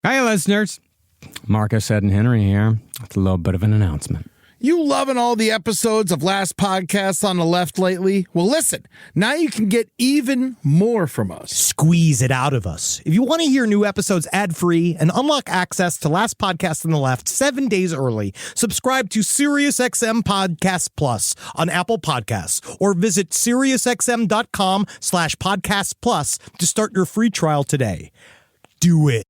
Hi, listeners. Marcus, Ed, and Henry here with a little bit of an announcement. You loving all the episodes of Last Podcast on the Left lately? Well, listen, now you can get even more from us. Squeeze it out of us. If you want to hear new episodes ad-free and unlock access to Last Podcast on the Left 7 days early, subscribe to SiriusXM Podcast Plus on Apple Podcasts or visit SiriusXM.com/Podcast Plus to start your free trial today. Do it.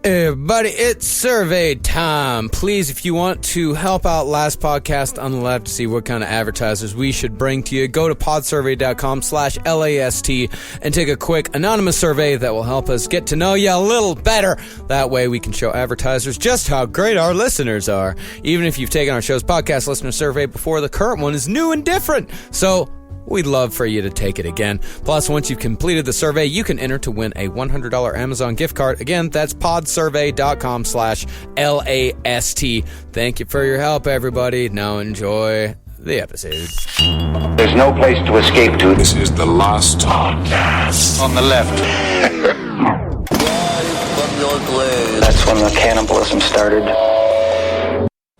Hey everybody, it's survey time. Please, if you want to help out Last Podcast on the Left to see what kind of advertisers we should bring to you, go to podsurvey.com/LAST and take a quick anonymous survey that will help us get to know you a little better. That way we can show advertisers just how great our listeners are. Even if you've taken our show's podcast listener survey before, the current one is new and different. So we'd love for you to take it again. Plus, once you've completed the survey, you can enter to win a $100 Amazon gift card. Again, that's podsurvey.com/LAST. Thank you for your help, everybody. Now enjoy the episode. There's no place to escape to. This is the last podcast On the left. That's when the cannibalism started.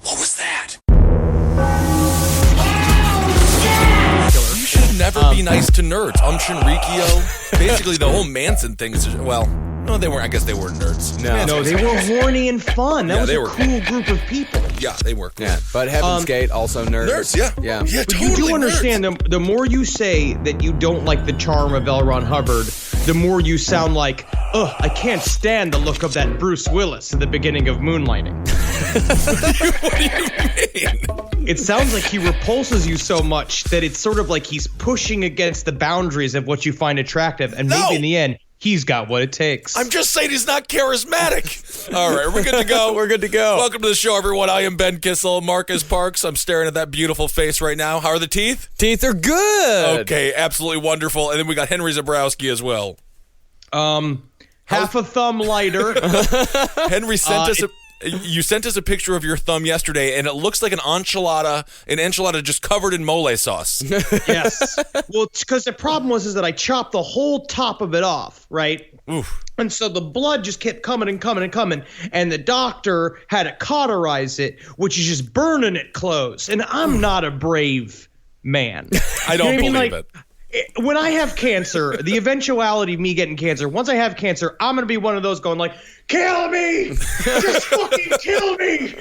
What was that? Never be nice to nerds. Shinrikyo. Basically, the whole Manson thing is, well, no, they weren't. I guess they were nerds. No, they were horny and fun. That was they a were cool group of people. Yeah, they were. Cool. Yeah, but Heaven's Gate, also nerds. Nerds, yeah. Yeah. Yeah, But totally you do nerds. understand, the more you say that you don't like the charm of L. Ron Hubbard, the more you sound like, ugh, I can't stand the look of that Bruce Willis at the beginning of Moonlighting. What do you mean? It sounds like he repulses you so much that it's sort of like he's pushing against the boundaries of what you find attractive, and maybe in the end, he's got what it takes. I'm just saying he's not charismatic. All right, we're good to go. We're good to go. Welcome to the show, everyone. I am Ben Kissel, Marcus Parks. I'm staring at that beautiful face right now. How are the teeth? Teeth are good. Okay, absolutely wonderful. And then we got Henry Zabrowski as well. Half a thumb lighter. Henry sent us You sent us a picture of your thumb yesterday, and it looks like an enchilada just covered in mole sauce. Yes. Well, because the problem is that I chopped the whole top of it off, right? Oof. And so the blood just kept coming and coming and coming, and the doctor had to cauterize it, which is just burning it close. And I'm not a brave man. I don't believe it. When I have cancer, the eventuality of me getting cancer, once I have cancer, I'm going to be one of those going like, kill me! Just fucking kill me!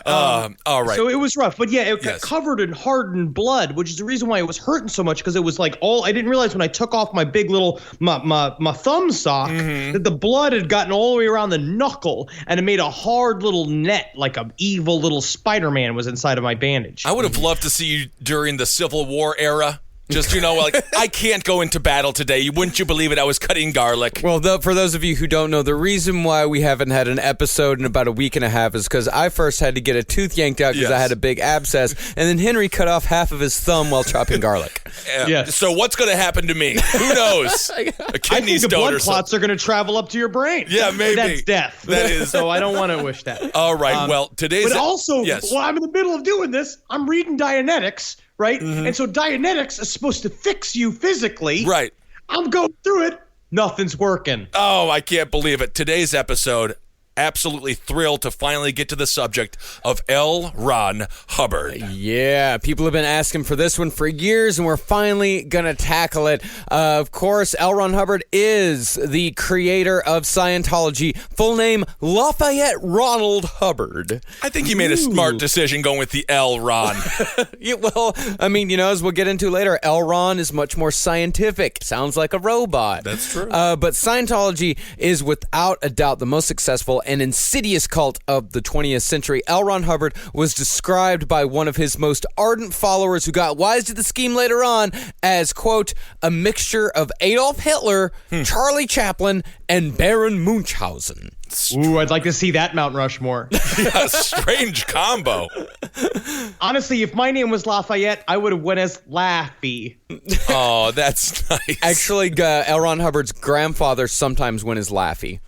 All right. So it was rough. But yeah, it got Yes. covered in hardened blood, which is the reason why it was hurting so much, because it was like I didn't realize when I took off my big little, my thumb sock, that the blood had gotten all the way around the knuckle, and it made a hard little net, like an evil little Spider-Man was inside of my bandage. I would have loved to see you during the Civil War era. Just, like, I can't go into battle today. Wouldn't you believe it? I was cutting garlic. Well, for those of you who don't know, the reason why we haven't had an episode in about a week and a half is because I first had to get a tooth yanked out because I had a big abscess, and then Henry cut off half of his thumb while chopping garlic. Yes. So what's going to happen to me? Who knows? A I kidney think the stone blood or clots something. are going to travel up to your brain. Yeah, maybe. That's death. That is. So I don't want to wish that. All right. Well, today's... But also, Yes. while I'm in the middle of doing this, I'm reading Dianetics, right? And so Dianetics is supposed to fix you physically. Right. I'm going through it. Nothing's working. Oh, I can't believe it. Today's episode, absolutely thrilled to finally get to the subject of L. Ron Hubbard. Yeah, people have been asking for this one for years, and we're finally going to tackle it. Of course, L. Ron Hubbard is the creator of Scientology. Full name, Lafayette Ronald Hubbard. I think he made a smart decision going with the L. Ron. Yeah, well, I mean, as we'll get into later, L. Ron is much more scientific. Sounds like a robot. That's true. But Scientology is without a doubt the most successful and insidious cult of the 20th century. L. Ron Hubbard was described by one of his most ardent followers who got wise to the scheme later on as, quote, a mixture of Adolf Hitler, Charlie Chaplin, and Baron Munchausen. Ooh, I'd like to see that Mount Rushmore. Yeah, strange combo. Honestly, if my name was Lafayette, I would have went as Laffy. Oh, that's nice. Actually, L. Ron Hubbard's grandfather sometimes went as Laffy.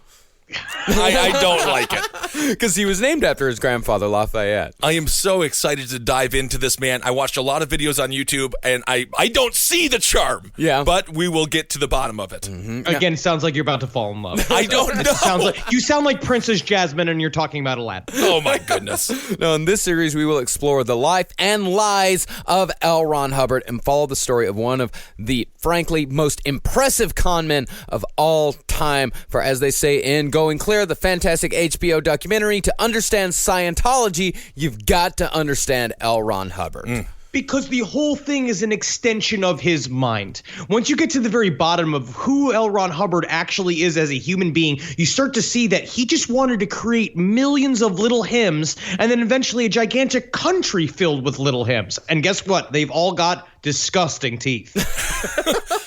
I don't like it. Because he was named after his grandfather, Lafayette. I am so excited to dive into this, man. I watched a lot of videos on YouTube, and I don't see the charm. Yeah. But we will get to the bottom of it. Again, sounds like you're about to fall in love. I don't know. You sound like Princess Jasmine, and you're talking about Aladdin. Oh, my goodness. Now, in this series, we will explore the life and lies of L. Ron Hubbard and follow the story of one of the, frankly, most impressive con men of all time. For, as they say in Going Clear, the fantastic HBO documentary, to understand Scientology, you've got to understand L. Ron Hubbard. Because the whole thing is an extension of his mind. Once you get to the very bottom of who L. Ron Hubbard actually is as a human being, you start to see that he just wanted to create millions of little hymns and then eventually a gigantic country filled with little hymns. And guess what? They've all got disgusting teeth.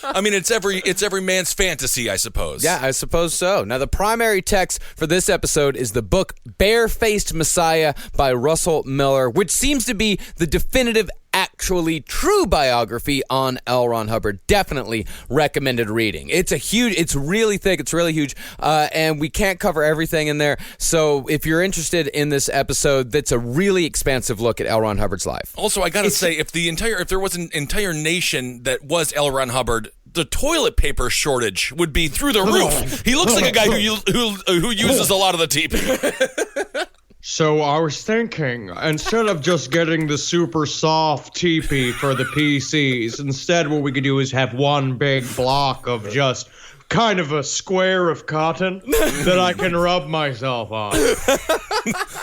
I mean, it's every man's fantasy, I suppose. Yeah, I suppose so. Now, the primary text for this episode is the book Barefaced Messiah by Russell Miller, which seems to be the definitive, actually true biography on L. Ron Hubbard. Definitely recommended reading. It's really thick, it's really huge, and we can't cover everything in there. So if you're interested in this episode, that's a really expansive look at L. Ron Hubbard's life. Also, I gotta say, if there was an entire nation that was L. Ron Hubbard, the toilet paper shortage would be through the roof. He looks like a guy who uses a lot of the TP. So I was thinking, instead of just getting the super soft teepee for the PCs, instead what we could do is have one big block of just kind of a square of cotton that I can rub myself on.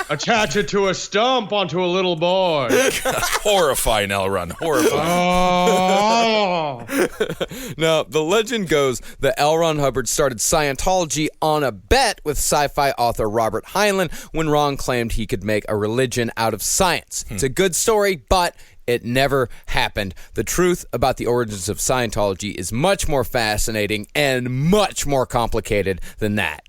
Attach it to a stump onto a little boy. Horrifying, Elron. Horrifying. Oh. Now, the legend goes that L. Ron Hubbard started Scientology on a bet with sci-fi author Robert Heinlein when Ron claimed he could make a religion out of science. It's a good story, but it never happened. The truth about the origins of Scientology is much more fascinating and much more complicated than that.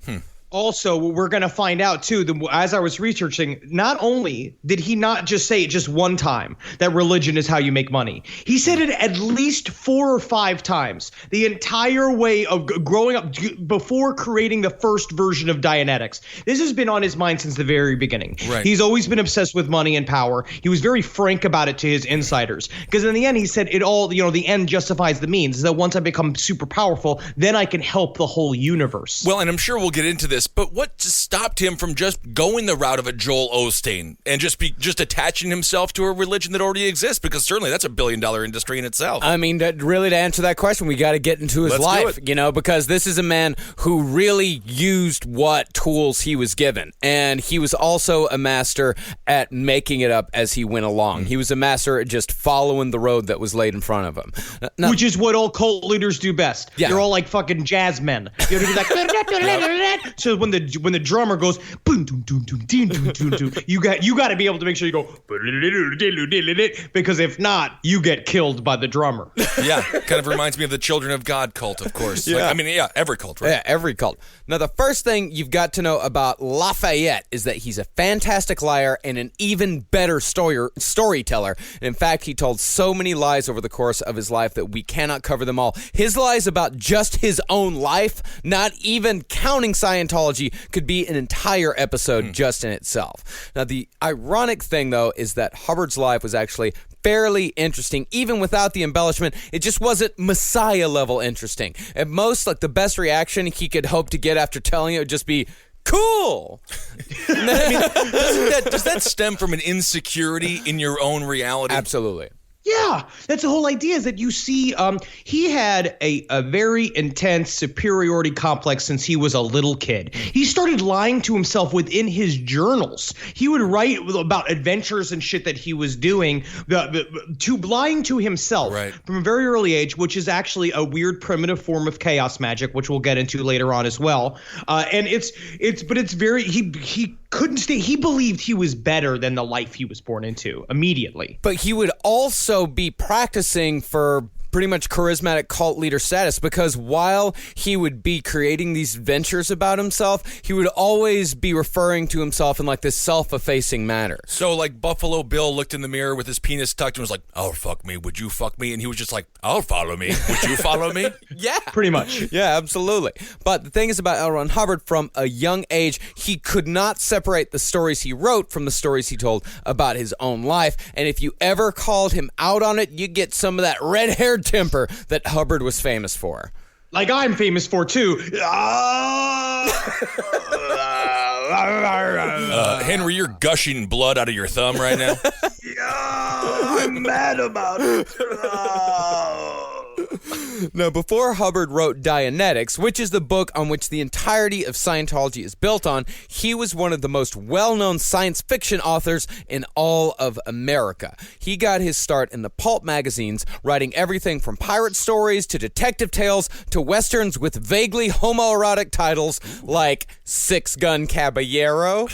Also, we're going to find out, too, as I was researching, not only did he not just say it just one time that religion is how you make money, he said it at least 4 or 5 times the entire way of growing up before creating the first version of Dianetics. This has been on his mind since the very beginning. Right. He's always been obsessed with money and power. He was very frank about it to his insiders because in the end, he said it all, the end justifies the means. That once I become super powerful, then I can help the whole universe. Well, and I'm sure we'll get into this, but what stopped him from just going the route of a Joel Osteen and just attaching himself to a religion that already exists? Because certainly that's $1 billion industry in itself. I mean, to answer that question, we got to get into his life, because this is a man who really used what tools he was given. And he was also a master at making it up as he went along. He was a master at just following the road that was laid in front of him. Now, which is what all cult leaders do best. Yeah. They're all like fucking jazz men. You know, like, so when the drummer goes boom, doom, doom, doom, doom, doom, doom, doom, you got to be able to make sure you go because if not, you get killed by the drummer. Yeah, kind of reminds me of the Children of God cult, of course. Yeah. Every cult, right? Yeah, every cult. Now, the first thing you've got to know about Lafayette is that he's a fantastic liar and an even better storyteller. And in fact, he told so many lies over the course of his life that we cannot cover them all. His lies about just his own life, not even counting Scientology, could be an entire episode just in itself. Now, the ironic thing, though, is that Hubbard's life was actually fairly interesting, even without the embellishment. It just wasn't Messiah level interesting. At most, like, the best reaction he could hope to get after telling it would just be, cool. I mean, does that stem from an insecurity in your own reality? Absolutely. Yeah, that's the whole idea is that you see he had a very intense superiority complex since he was a little kid. He started lying to himself within his journals. He would write about adventures and shit that he was doing, lying to himself from a very early age, which is actually a weird primitive form of chaos magic, which we'll get into later on as well. And it's very, he couldn't stay. He believed he was better than the life he was born into immediately. But he would also be practicing for pretty much charismatic cult leader status, because while he would be creating these ventures about himself, he would always be referring to himself in like this self-effacing manner. So like Buffalo Bill looked in the mirror with his penis tucked and was like, "Oh, fuck me. Would you fuck me?" And he was just like, "I'll follow me. Would you follow me?" Yeah. Pretty much. Yeah, absolutely. But the thing is about L. Ron Hubbard, from a young age, he could not separate the stories he wrote from the stories he told about his own life. And if you ever called him out on it, you get some of that red-haired temper that Hubbard was famous for. Like I'm famous for, too. Henry, you're gushing blood out of your thumb right now. I'm mad about it. Now, before Hubbard wrote Dianetics, which is the book on which the entirety of Scientology is built on, he was one of the most well-known science fiction authors in all of America. He got his start in the pulp magazines, writing everything from pirate stories to detective tales to westerns with vaguely homoerotic titles like Six Gun Caballero,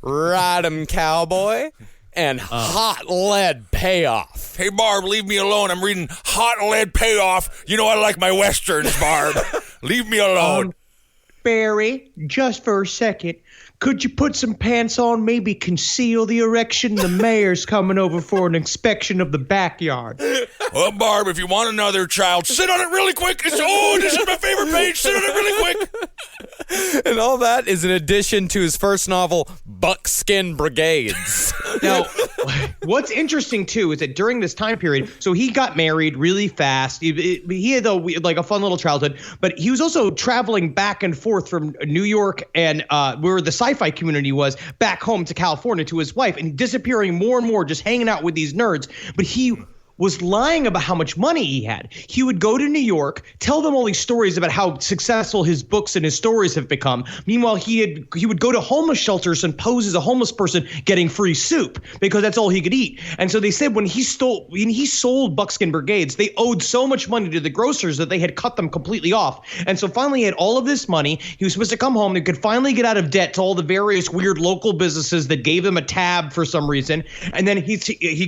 Ride 'em Cowboy, and Hot Lead Payoff. Hey, Barb, leave me alone. I'm reading Hot Lead Payoff. You know I like my westerns, Barb. Leave me alone. Barry, just for a second, could you put some pants on, maybe conceal the erection? The mayor's coming over for an inspection of the backyard. Well, Barb, if you want another child, sit on it really quick. This is my favorite page. Sit on it really quick. And all that is in addition to his first novel, Buckskin Brigades. Now, what's interesting, too, is that during this time period, so he got married really fast. He had a fun little childhood, but he was also traveling back and forth from New York and where the sci-fi community was back home to California to his wife, and disappearing more and more, just hanging out with these nerds. But he was lying about how much money he had. He would go to New York, tell them all these stories about how successful his books and his stories have become. Meanwhile, he would go to homeless shelters and pose as a homeless person getting free soup because that's all he could eat. And so they said when he sold Buckskin Brigades, they owed so much money to the grocers that they had cut them completely off. And so finally he had all of this money. He was supposed to come home. He could finally get out of debt to all the various weird local businesses that gave him a tab for some reason. And then he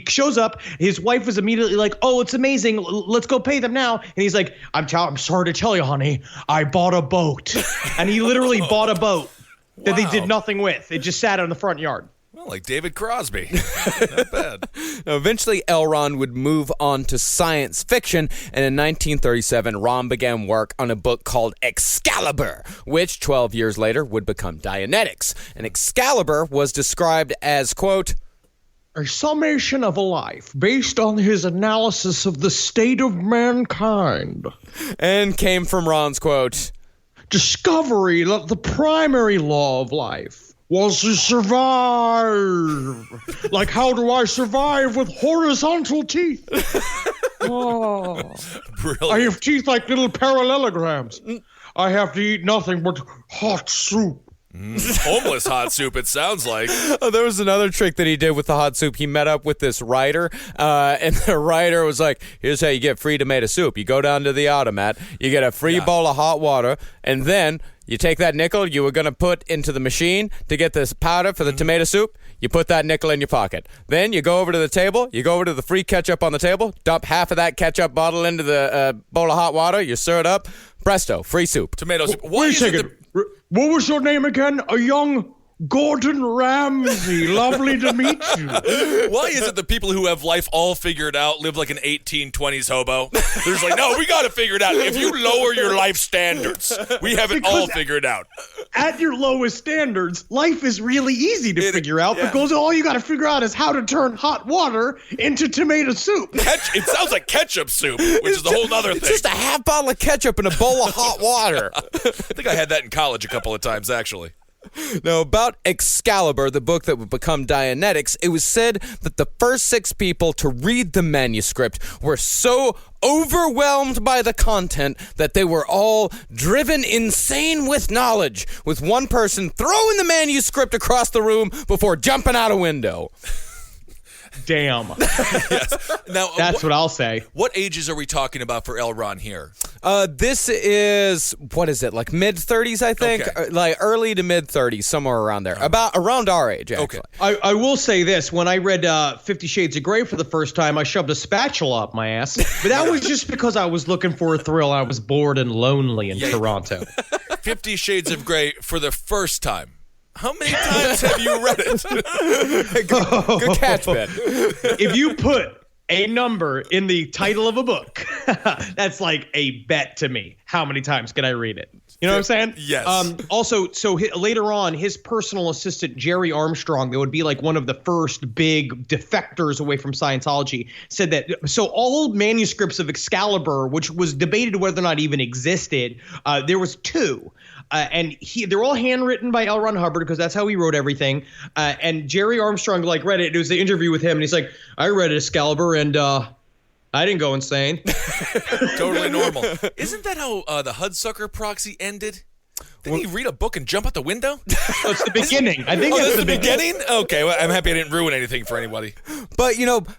shows up. His wife was immediately like, "Oh, it's amazing. Let's go pay them now." And he's like, I'm sorry to tell you, honey, I bought a boat." And he literally bought a boat that they did nothing with. It just sat in the front yard. Well, like David Crosby. Not bad. Now, eventually, L. Ron would move on to science fiction, and in 1937, Ron began work on a book called Excalibur, which 12 years later would become Dianetics. And Excalibur was described as, quote, a summation of a life based on his analysis of the state of mankind. And came from Ron's quote, discovery that the primary law of life was to survive. Like, how do I survive with horizontal teeth? Brilliant. I have teeth like little parallelograms. I have to eat nothing but hot soup. Homeless hot soup, it sounds like. Oh, there was another trick that he did with the hot soup. He met up with this writer, and the writer was like, here's how you get free tomato soup. You go down to the automat, you get a free bowl of hot water, and then you take that nickel you were going to put into the machine to get this powder for the tomato soup, you put that nickel in your pocket. Then you go over to the table, you go over to the free ketchup on the table, dump half of that ketchup bottle into the bowl of hot water, you stir it up, presto, free soup. Tomato soup. Wait a second. What was your name again? A young Gordon Ramsay. Lovely to meet you. Why is it the people who have life all figured out live like an 1820s hobo? They're just like, no, we got to figure it out. If you lower your life standards, we have it all figured out. At your lowest standards, life is really easy to figure out because all you got to figure out is how to turn hot water into tomato soup. It sounds like ketchup soup, which is a whole other thing. It's just a half bottle of ketchup in a bowl of hot water. I think I had that in college a couple of times, actually. Now, about Excalibur, the book that would become Dianetics, it was said that the first 6 people to read the manuscript were so overwhelmed by the content that they were all driven insane with knowledge, with one person throwing the manuscript across the room before jumping out a window. damn. Yes. Now, That's what I'll say. What ages are we talking about for L. Ron here? This is, what is it, like mid-30s, I think? Okay. Like early to mid-30s, somewhere around there. Around our age, actually. Okay. I will say this. When I read 50 Shades of Grey for the first time, I shoved a spatula up my ass. But that was just because I was looking for a thrill. I was bored and lonely in Toronto. 50 Shades of Grey for the first time. How many times have you read it? Good catch, Ben. If you put a number in the title of a book, that's like a bet to me. How many times can I read it? You know what I'm saying? Yes. Also, later on, his personal assistant, Jerry Armstrong, that would be like one of the first big defectors away from Scientology, said that, so all manuscripts of Excalibur, which was debated whether or not even existed, there was two. And they're all handwritten by L. Ron Hubbard because that's how he wrote everything. And Jerry Armstrong read it. It was the interview with him, and he's like, I read Excalibur, and I didn't go insane. Totally normal. Isn't that how the Hudsucker proxy ended? Didn't he read a book and jump out the window? Oh, it's the beginning. I think that's the beginning? Okay, well, I'm happy I didn't ruin anything for anybody. But,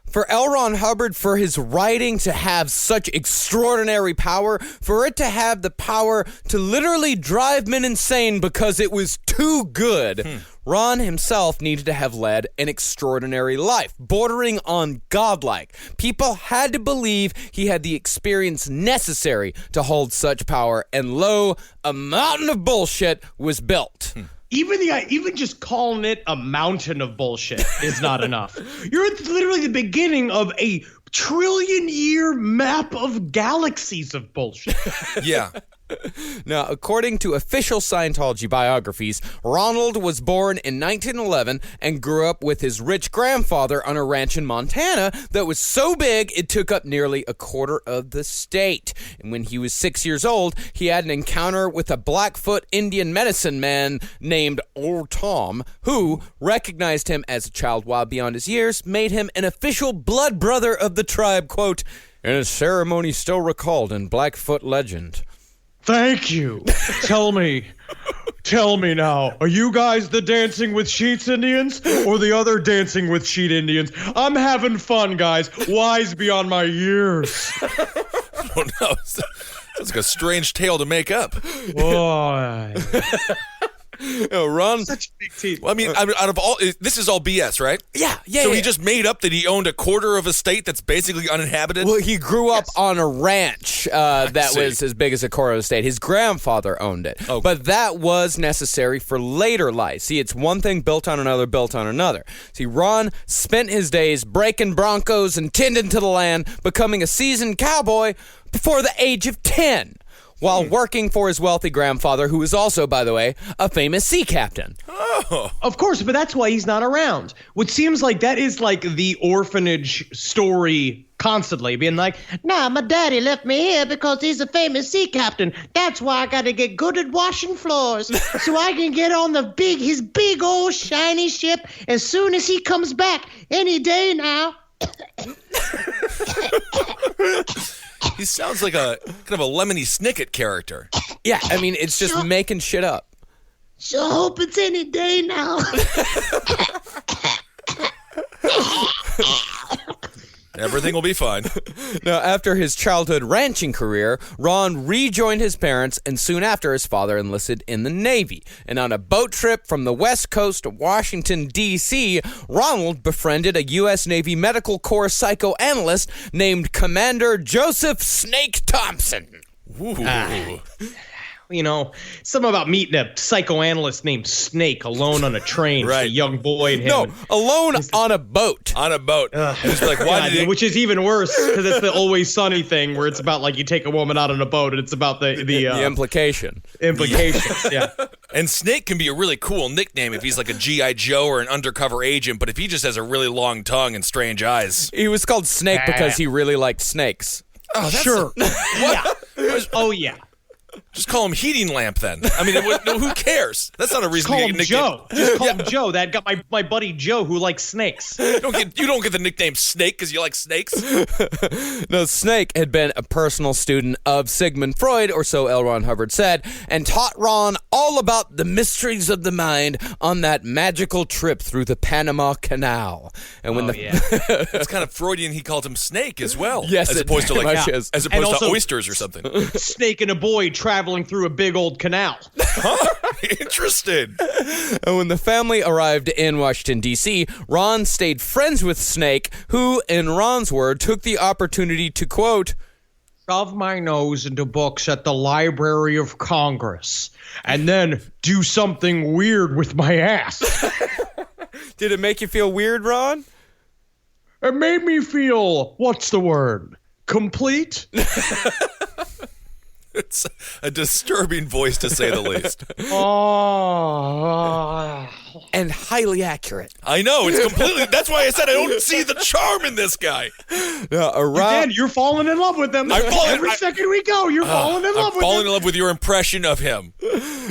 for L. Ron Hubbard, for his writing to have such extraordinary power, for it to have the power to literally drive men insane because it was too good, Ron himself needed to have led an extraordinary life, bordering on godlike. People had to believe he had the experience necessary to hold such power, and lo, a mountain of bullshit was built. Even just calling it a mountain of bullshit is not enough. You're at literally the beginning of a trillion-year map of galaxies of bullshit. Yeah. Now, according to official Scientology biographies, Ronald was born in 1911 and grew up with his rich grandfather on a ranch in Montana that was so big it took up nearly a quarter of the state. And when he was 6 years old, he had an encounter with a Blackfoot Indian medicine man named Old Tom, who recognized him as a child while beyond his years, made him an official blood brother of the tribe, quote, in a ceremony still recalled in Blackfoot legend. Thank you. Tell me now, are you guys the Dancing with Sheets Indians or the other Dancing with Sheet Indians? I'm having fun, guys. Wise beyond my years. Oh, no. That's like a strange tale to make up. Boy. Ron, Such big teeth. Well, I mean, out of all, this is all BS, right? Yeah. So he just made up that he owned a quarter of a state that's basically uninhabited? Well, he grew up on a ranch that see. was as big as a quarter of the state. His grandfather owned it. Okay. But that was necessary for later life. See, it's one thing built on another, built on another. See, Ron spent his days breaking broncos and tending to the land, becoming a seasoned cowboy before the age of 10. While working for his wealthy grandfather, who was also, by the way, a famous sea captain. Oh. Of course, but that's why he's not around. Which seems like that is like the orphanage story constantly, being like, nah, my daddy left me here because he's a famous sea captain. That's why I got to get good at washing floors so I can get on his big old shiny ship as soon as he comes back any day now. He sounds like a kind of a Lemony Snicket character. Yeah, I mean, it's just making shit up. Sure hope it's any day now. Everything will be fine. Now, after his childhood ranching career, Ron rejoined his parents, and soon after, his father enlisted in the Navy. And on a boat trip from the West Coast to Washington, D.C., Ronald befriended a U.S. Navy Medical Corps psychoanalyst named Commander Joseph Snake Thompson. Ooh. You know, something about meeting a psychoanalyst named Snake alone on a train. Right. A young boy and him. No, alone on a boat. On a boat. And he's like, why did he... Which is even worse because it's the Always Sunny thing where it's about like you take a woman out on a boat and it's about the Implication. implications. Yeah. And Snake can be a really cool nickname if he's like a G.I. Joe or an undercover agent, but if he just has a really long tongue and strange eyes. He was called Snake because he really liked snakes. Oh, that's Sure. What? Oh, yeah. Just call him Heating Lamp then. I mean, who cares? That's not a reason Call to him get a nickname. Joe. Just call him Joe. That got my buddy Joe who likes snakes. You don't get the nickname Snake because you like snakes. No, Snake had been a personal student of Sigmund Freud, or so L. Ron Hubbard said, and taught Ron all about the mysteries of the mind on that magical trip through the Panama Canal. And when It's kind of Freudian. He called him Snake as well. Yes, as it opposed to very like much is. as opposed also- to oysters or something. Snake and a boy traveling through a big old canal. Interesting. And when the family arrived in Washington, D.C., Ron stayed friends with Snake, who, in Ron's word, took the opportunity to, quote, Shove my nose into books at the Library of Congress and then do something weird with my ass. Did it make you feel weird, Ron? It made me feel, what's the word? Complete? It's a disturbing voice to say the least. And highly accurate. I know, it's completely. That's why I said I don't see the charm in this guy. Dan, you're falling in love with him. Every second we go, you're falling in love with him. Falling in love with your impression of him.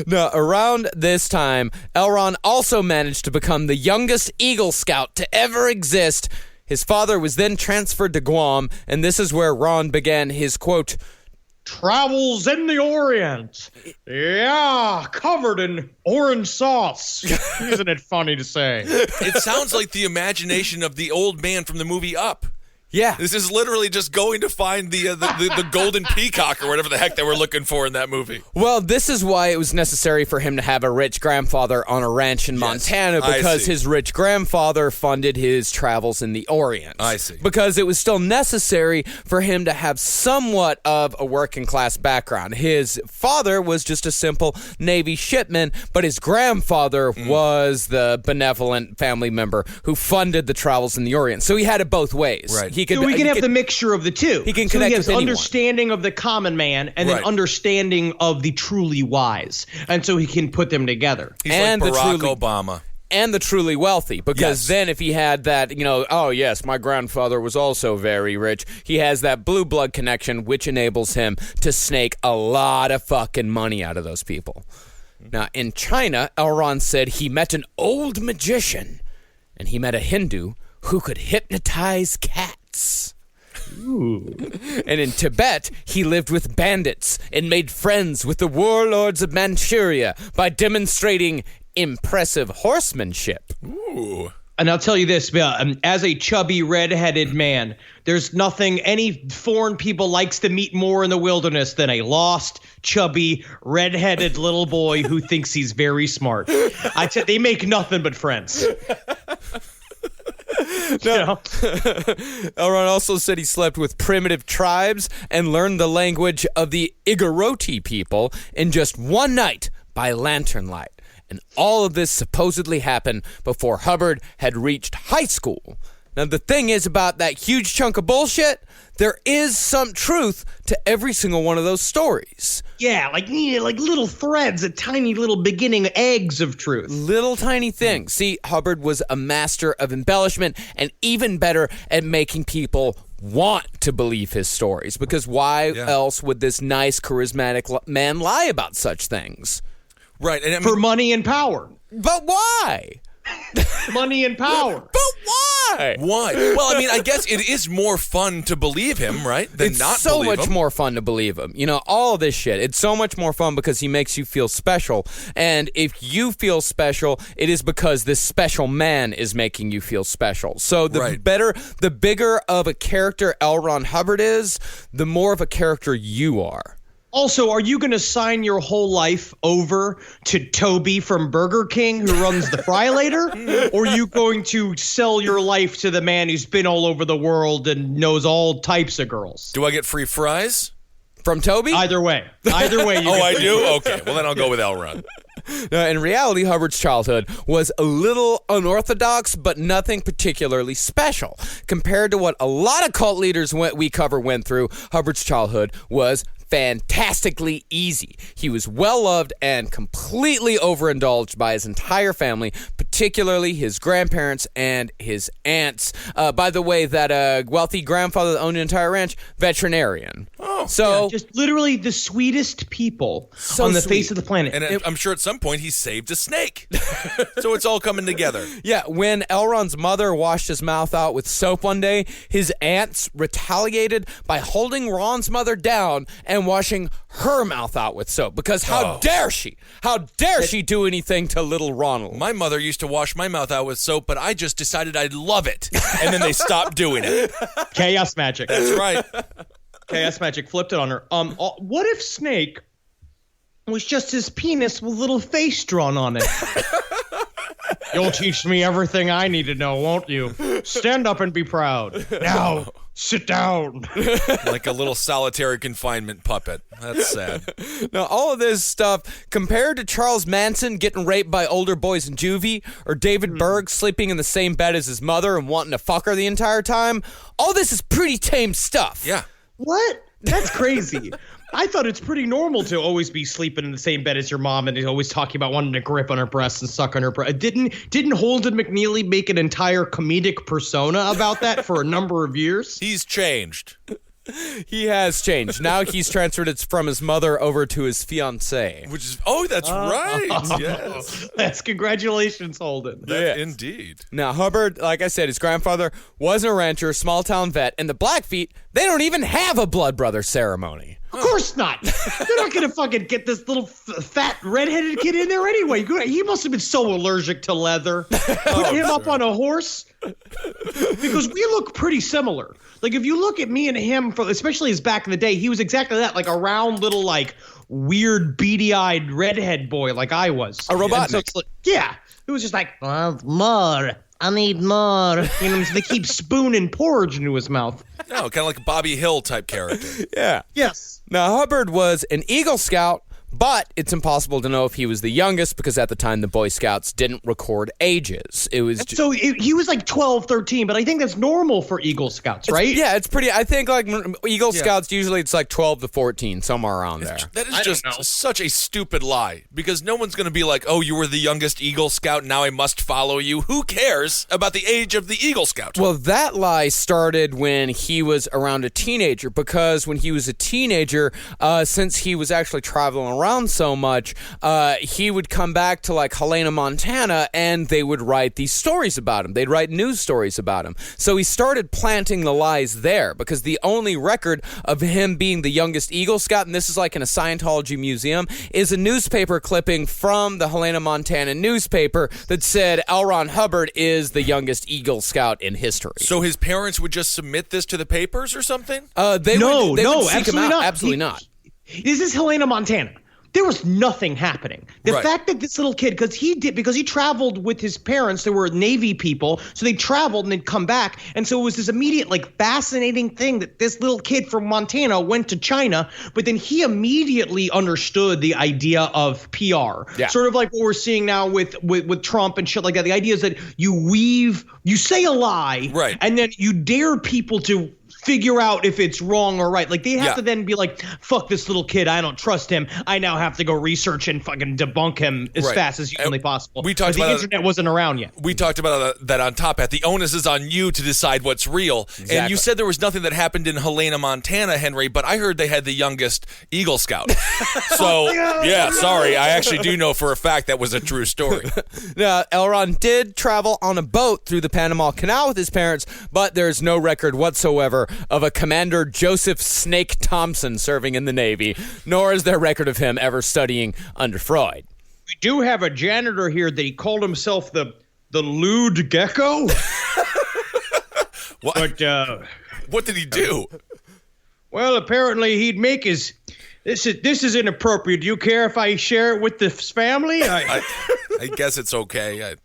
Now, around this time, L. Ron also managed to become the youngest Eagle Scout to ever exist. His father was then transferred to Guam, and this is where Ron began his, quote, Travels in the Orient. Yeah, covered in orange sauce. Isn't it funny to say? It sounds like the imagination of the old man from the movie Up. Yeah. This is literally just going to find the golden peacock or whatever the heck they were looking for in that movie. Well, this is why it was necessary for him to have a rich grandfather on a ranch in Montana, because his rich grandfather funded his travels in the Orient. I see. Because it was still necessary for him to have somewhat of a working class background. His father was just a simple Navy shipman, but his grandfather was the benevolent family member who funded the travels in the Orient. So he had it both ways. Right. So we can have the mixture of the two. He can so connect he has with anyone. understanding of the common man and then Right. understanding of the truly wise. And so he can put them together. He's And like the Barack truly- Obama. And the truly wealthy, because Yes. then if he had that, oh yes, my grandfather was also very rich, he has that blue blood connection, which enables him to snake a lot of fucking money out of those people. Now, in China, L. Ron said he met an old magician, and he met a Hindu who could hypnotize cats. And in Tibet, he lived with bandits and made friends with the warlords of Manchuria by demonstrating impressive horsemanship. Ooh. And I'll tell you this, as a chubby, red-headed man, there's nothing any foreign people likes to meet more in the wilderness than a lost, chubby, red-headed little boy who thinks he's very smart. They make nothing but friends. No. Elron also said he slept with primitive tribes and learned the language of the Igoroti people in just one night by lantern light. And all of this supposedly happened before Hubbard had reached high school. Now, the thing is about that huge chunk of bullshit, there is some truth to every single one of those stories. Yeah, like little threads, a tiny little beginning eggs of truth. Little tiny things. See, Hubbard was a master of embellishment and even better at making people want to believe his stories. Because why else would this nice, charismatic man lie about such things? Right. And I mean, For money and power. But why? Money and power. But why? why? Well, I mean, I guess it is more fun to believe him, right, than It's not so believe much him. more fun to believe him. You know, all this shit. It's so much more fun because he makes you feel special. And if you feel special, it is because this special man is making you feel special. So the bigger of a character L. Ron Hubbard is, the more of a character you are. Also, are you going to sign your whole life over to Toby from Burger King who runs the Fry-Later? Or are you going to sell your life to the man who's been all over the world and knows all types of girls? Do I get free fries? From Toby? Either way. Either way. You Oh, get I free. do? Okay. Well, then I'll go with Elron. Now, in reality, Hubbard's childhood was a little unorthodox, but nothing particularly special. Compared to what a lot of cult leaders we cover went through, Hubbard's childhood was fantastically easy. He was well-loved and completely overindulged by his entire family, particularly his grandparents and his aunts. By the way, that wealthy grandfather that owned an entire ranch, veterinarian. Oh, so just literally the sweetest people on the face of the planet. And I'm sure at some point he saved a snake. So it's all coming together. Yeah, when Elron's mother washed his mouth out with soap one day, his aunts retaliated by holding Ron's mother down and washing her mouth out with soap. Because how dare she? How dare she do anything to little Ronald? My mother used to wash my mouth out with soap, but I just decided I'd love it. And then they stopped doing it. Chaos magic. That's right. Chaos magic flipped it on her. What if Snake was just his penis with a little face drawn on it? You'll teach me everything I need to know, won't you? Stand up and be proud. Now, sit down. Like a little solitary confinement puppet. That's sad. Now, all of this stuff, compared to Charles Manson getting raped by older boys in juvie, or David Berg sleeping in the same bed as his mother and wanting to fuck her the entire time, all this is pretty tame stuff. Yeah. What? That's crazy. I thought it's pretty normal to always be sleeping in the same bed as your mom and always talking about wanting to grip on her breasts and suck on her breast. Didn't Holden McNeely make an entire comedic persona about that for a number of years? He's changed. He has changed. Now he's transferred it from his mother over to his fiancée. Which is, that's right. Yes. That's congratulations, Holden. Indeed. Now, Hubbard, like I said, his grandfather was a rancher, small-town vet, and the Blackfeet, they don't even have a blood brother ceremony. Of course not. They're not going to fucking get this little fat redheaded kid in there anyway. He must have been so allergic to leather. Put him up on a horse. Because we look pretty similar. Like, if you look at me and him, especially as back in the day, he was exactly that, like a round little, like, weird, beady-eyed redhead boy like I was. A Robotnik. So it's like, yeah. It was just like, more. I need more. You know, they keep spooning porridge into his mouth. No, kind of like a Bobby Hill type character. Yeah. Yes. Now, Hubbard was an Eagle Scout, but it's impossible to know if he was the youngest because at the time the Boy Scouts didn't record ages. It was So he was like 12, 13, but I think that's normal for Eagle Scouts, right? Yeah, it's pretty. I think like Eagle Scouts usually it's like 12 to 14, somewhere around there. That is just such a stupid lie because no one's going to be like, oh, you were the youngest Eagle Scout, now I must follow you. Who cares about the age of the Eagle Scout? Well, that lie started when he was around a teenager because when he was a teenager, since he was actually traveling around so much, he would come back to like Helena, Montana, and they would write these stories about him. They'd write news stories about him. So he started planting the lies there because the only record of him being the youngest Eagle Scout, and this is like in a Scientology museum, is a newspaper clipping from the Helena, Montana newspaper that said L. Ron Hubbard is the youngest Eagle Scout in history. So his parents would just submit this to the papers or something? They would seek him absolutely out. not. Absolutely not. This is Helena, Montana. There was nothing happening. The fact that this little kid, because he traveled with his parents, they were Navy people, so they traveled and they'd come back, and so it was this immediate, like, fascinating thing that this little kid from Montana went to China, but then he immediately understood the idea of PR. Yeah. Sort of like what we're seeing now with Trump and shit like that. The idea is that you say a lie, right, and then you dare people to figure out if it's wrong or right. Like, they have to then be like, fuck this little kid. I don't trust him. I now have to go research and fucking debunk him as fast as humanly possible. We talked but about the internet wasn't around yet. We talked about that on top hat. The onus is on you to decide what's real. Exactly. And you said there was nothing that happened in Helena, Montana, Henry, but I heard they had the youngest Eagle Scout. So, sorry. I actually do know for a fact that was a true story. Now, L. Ron did travel on a boat through the Panama Canal with his parents, but there's no record whatsoever of a Commander Joseph Snake Thompson serving in the Navy, nor is there record of him ever studying under Freud. We do have a janitor here that he called himself the lewd gecko. What? But what did he do? Well, apparently he'd make his. This is inappropriate. Do you care if I share it with this family? I guess it's okay.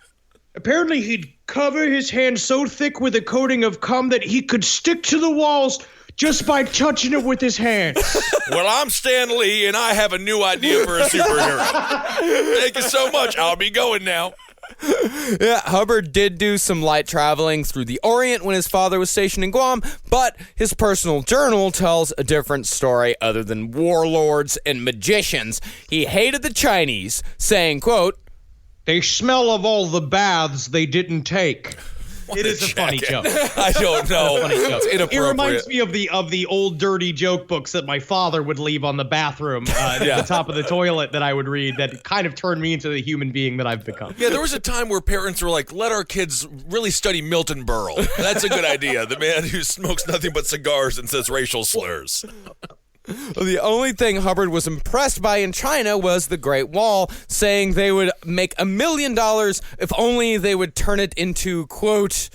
Apparently he'd cover his hands so thick with a coating of cum that he could stick to the walls just by touching it with his hands. Well, I'm Stan Lee, and I have a new idea for a superhero. Thank you so much. I'll be going now. Yeah, Hubbard did do some light traveling through the Orient when his father was stationed in Guam, but his personal journal tells a different story other than warlords and magicians. He hated the Chinese, saying, quote, "They smell of all the baths they didn't take." It is a funny joke. I don't know. It's inappropriate. It reminds me of the old dirty joke books that my father would leave on the bathroom at the top of the toilet that I would read that kind of turned me into the human being that I've become. Yeah, there was a time where parents were like, let our kids really study Milton Berle. That's a good idea. The man who smokes nothing but cigars and says racial slurs. The only thing Hubbard was impressed by in China was the Great Wall, saying they would make $1 million if only they would turn it into, quote,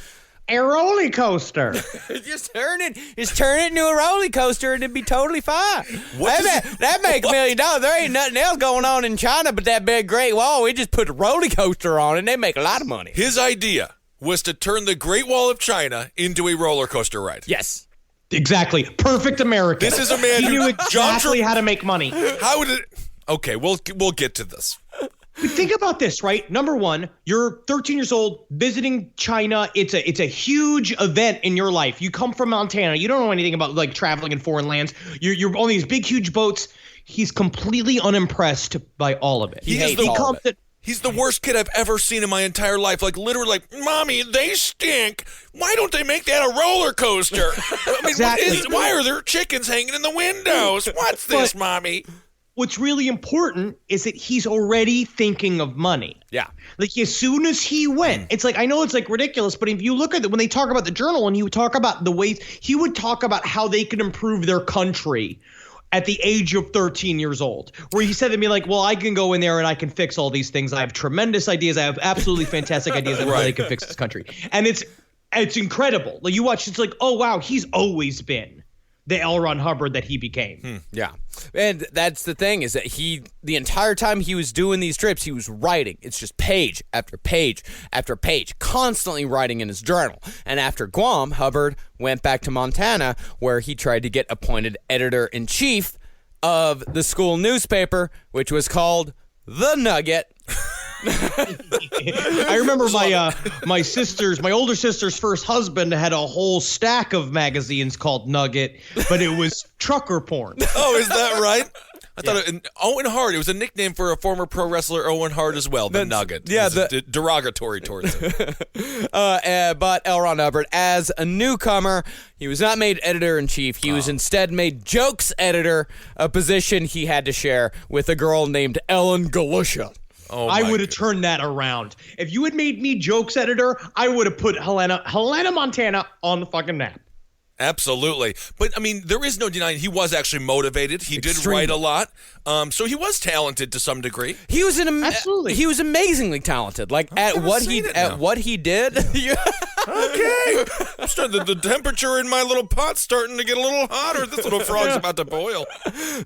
a roller coaster. just turn it into a roller coaster and it'd be totally fine. That make $1 million. There ain't nothing else going on in China but that big Great Wall. We just put a roller coaster on it and they make a lot of money. His idea was to turn the Great Wall of China into a roller coaster ride. Yes. Exactly. Perfect American. This is a man who who knew exactly how to make money. How did it? Okay, we'll get to this. But think about this, right? Number one, you're 13 years old, visiting China. It's a huge event in your life. You come from Montana. You don't know anything about like traveling in foreign lands. You're on these big, huge boats. He's completely unimpressed by all of it. He's the worst kid I've ever seen in my entire life. Like, literally, like, Mommy, they stink. Why don't they make that a roller coaster? I mean, Exactly. Why are there chickens hanging in the windows? What's this, Mommy? What's really important is that he's already thinking of money. Yeah. Like, as soon as he went, it's like, I know it's like ridiculous, but if you look at it, when they talk about the journal and you talk about the ways, he would talk about how they could improve their country at the age of 13 years old, where he said to me, like, well, I can go in there and I can fix all these things. I have tremendous ideas. I have absolutely fantastic ideas of how they can fix this country. And it's incredible. Like, you watch, it's like, oh, wow, he's always been the L. Ron Hubbard that he became. Yeah. And that's the thing, is that the entire time he was doing these trips, he was writing. It's just page after page after page, constantly writing in his journal. And after Guam, Hubbard went back to Montana, where he tried to get appointed editor-in-chief of the school newspaper, which was called The Nugget. I remember my older sister's first husband had a whole stack of magazines called Nugget, but it was trucker porn. Oh, is that right? I thought Owen Hart. It was a nickname for a former pro wrestler, Owen Hart, as well. The Nugget. Yeah, derogatory towards him. But L. Ron Hubbard, as a newcomer, he was not made editor-in-chief. He was instead made jokes editor, a position he had to share with a girl named Ellen Galusha. Oh, I would have turned that around. If you had made me jokes editor, I would have put Helena Montana on the fucking map. Absolutely. But, I mean, there is no denying he was actually motivated. He did write a lot. So he was talented to some degree. He was Absolutely. He was amazingly talented. Like at what he did. Okay. The temperature in my little pot's starting to get a little hotter. This little frog's about to boil.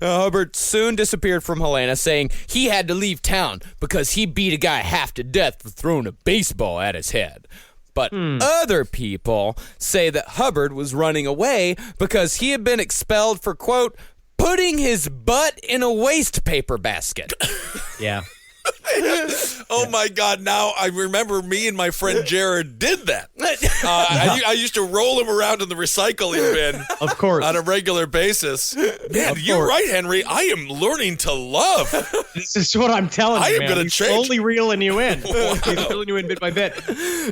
Hubbard soon disappeared from Helena, saying he had to leave town because he beat a guy half to death for throwing a baseball at his head. But other people say that Hubbard was running away because he had been expelled for, quote, putting his butt in a waste paper basket. Yeah. Oh my God! Now I remember me and my friend Jared did that. I used to roll him around in the recycling bin, Of course. on a regular basis. Man, you're right, Henry. I am learning to love. This is what I'm telling you, I am man. gonna He's change. slowly reeling you in. He's reeling you in bit by bit.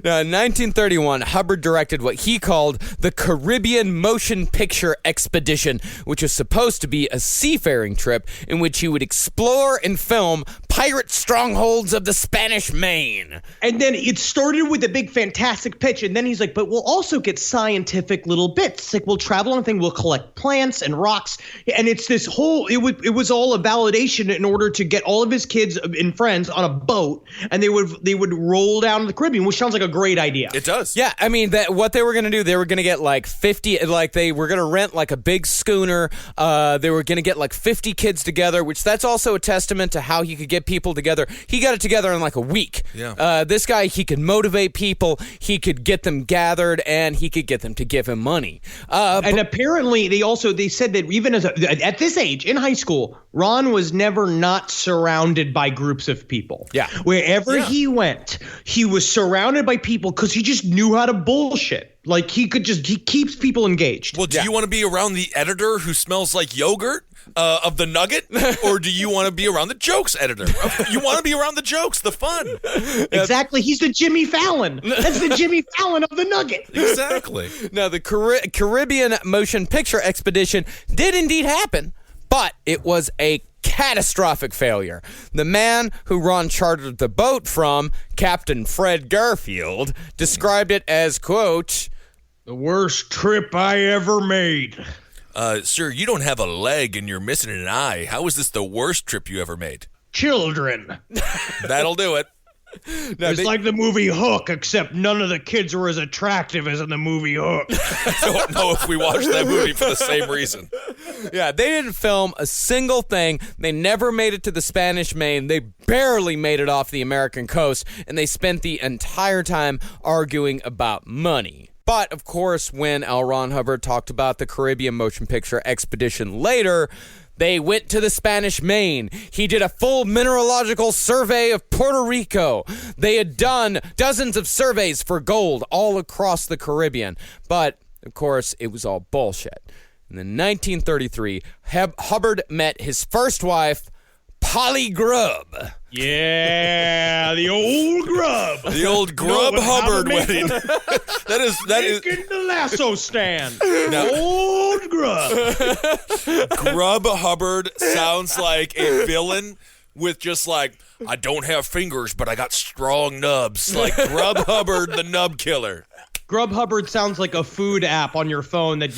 Now, in 1931, Hubbard directed what he called the Caribbean Motion Picture Expedition, which was supposed to be a seafaring trip in which he would explore and film pirate strongholds of the Spanish Main. And then it started with a big, fantastic pitch. And then he's like, but we'll also get scientific little bits. It's like, we'll travel on a thing. We'll collect plants and rocks. And it's this whole, it was all a validation in order to get all of his kids and friends on a boat. And they would roll down to the Caribbean, which sounds like a great idea. It does. Yeah, I mean, what they were going to do, they were going to get like 50, like they were going to rent like a big schooner. They were going to get like 50 kids together, which that's also a testament to how he could get people together. He got it together in like a week. Yeah. This guy, he could motivate people, he could get them gathered, and he could get them to give him money. And apparently they said that even at this age in high school, Ron was never not surrounded by groups of people. Yeah. Wherever he went, he was surrounded by people because he just knew how to bullshit. Like he keeps people engaged. Well, do you want to be around the editor who smells like yogurt of the Nugget, or do you want to be around the jokes editor? You want to be around the jokes, the fun. Exactly. He's the Jimmy Fallon. That's the Jimmy Fallon of the Nugget. Exactly. Now, the Caribbean motion picture expedition did indeed happen, but it was a catastrophic failure. The man who Ron chartered the boat from, Captain Fred Garfield, described it as, quote, "The worst trip I ever made." Sir, you don't have a leg and you're missing an eye. How is this the worst trip you ever made? Children. That'll do it. It's like the movie Hook, except none of the kids were as attractive as in the movie Hook. I don't know if we watched that movie for the same reason. Yeah, they didn't film a single thing. They never made it to the Spanish Main. They barely made it off the American coast, and they spent the entire time arguing about money. But, of course, when L. Ron Hubbard talked about the Caribbean motion picture expedition later, they went to the Spanish Main. He did a full mineralogical survey of Puerto Rico. They had done dozens of surveys for gold all across the Caribbean. But, of course, it was all bullshit. And in 1933, Hubbard met his first wife, Polly Grub. Yeah, the old Grub. The old Grub Hubbard wedding. that is Making the lasso stand. Old Grub. Grub Hubbard sounds like a villain with just like, I don't have fingers, but I got strong nubs. Like Grub Hubbard, the nub killer. Grub Hubbard sounds like a food app on your phone that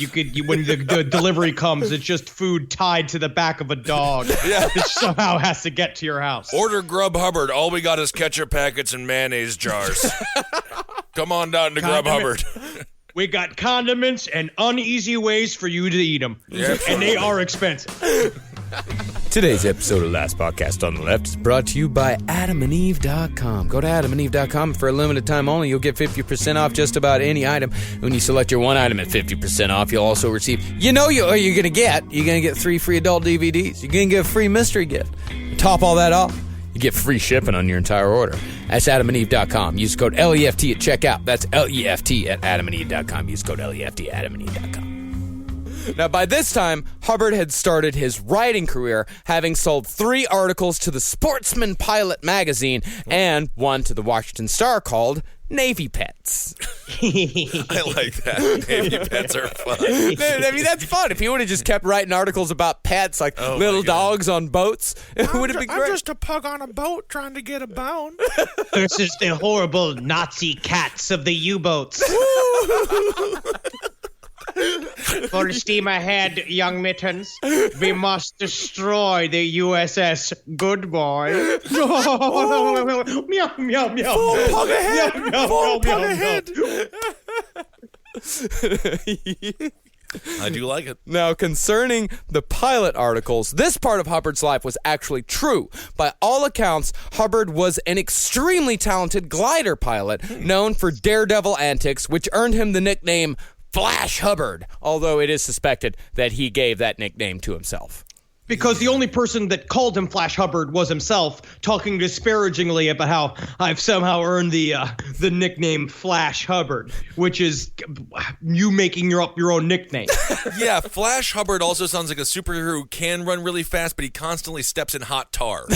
when the delivery comes, it's just food tied to the back of a dog. Yeah. It somehow has to get to your house. Order Grub Hubbard. All we got is ketchup packets and mayonnaise jars. Come on down to Grub Hubbard. We got condiments and uneasy ways for you to eat them. Yeah. And they are expensive. Today's episode of Last Podcast on the Left is brought to you by AdamandEve.com. Go to AdamandEve.com. For a limited time only, you'll get 50% off just about any item. When you select your one item at 50% off, you'll also receive, you're going to get 3 free adult DVDs. You're going to get a free mystery gift. Top all that off, you get free shipping on your entire order. That's AdamandEve.com. Use code LEFT at checkout. That's LEFT at AdamandEve.com. Use code LEFT at AdamandEve.com. Now, by this time, Hubbard had started his writing career, having sold 3 articles to the Sportsman Pilot magazine and one to the Washington Star called Navy Pets. I like that. Navy Pets are fun. I mean, that's fun. If he would have just kept writing articles about pets, like little dogs on boats, it would have been great. I'm just a pug on a boat trying to get a bone. Versus the horrible Nazi cats of the U-boats. Full steam ahead, young mittens. We must destroy the USS Good Boy. Meow, meow, meow. Full pug ahead. Meow, meow, Full meow, pug meow, ahead. I do like it. Now, concerning the pilot articles, this part of Hubbard's life was actually true. By all accounts, Hubbard was an extremely talented glider pilot, known for daredevil antics, which earned him the nickname Flash Hubbard, although it is suspected that he gave that nickname to himself. Because the only person that called him Flash Hubbard was himself, talking disparagingly about how I've somehow earned the nickname Flash Hubbard, which is you making up your own nickname. Yeah, Flash Hubbard also sounds like a superhero who can run really fast, but he constantly steps in hot tar.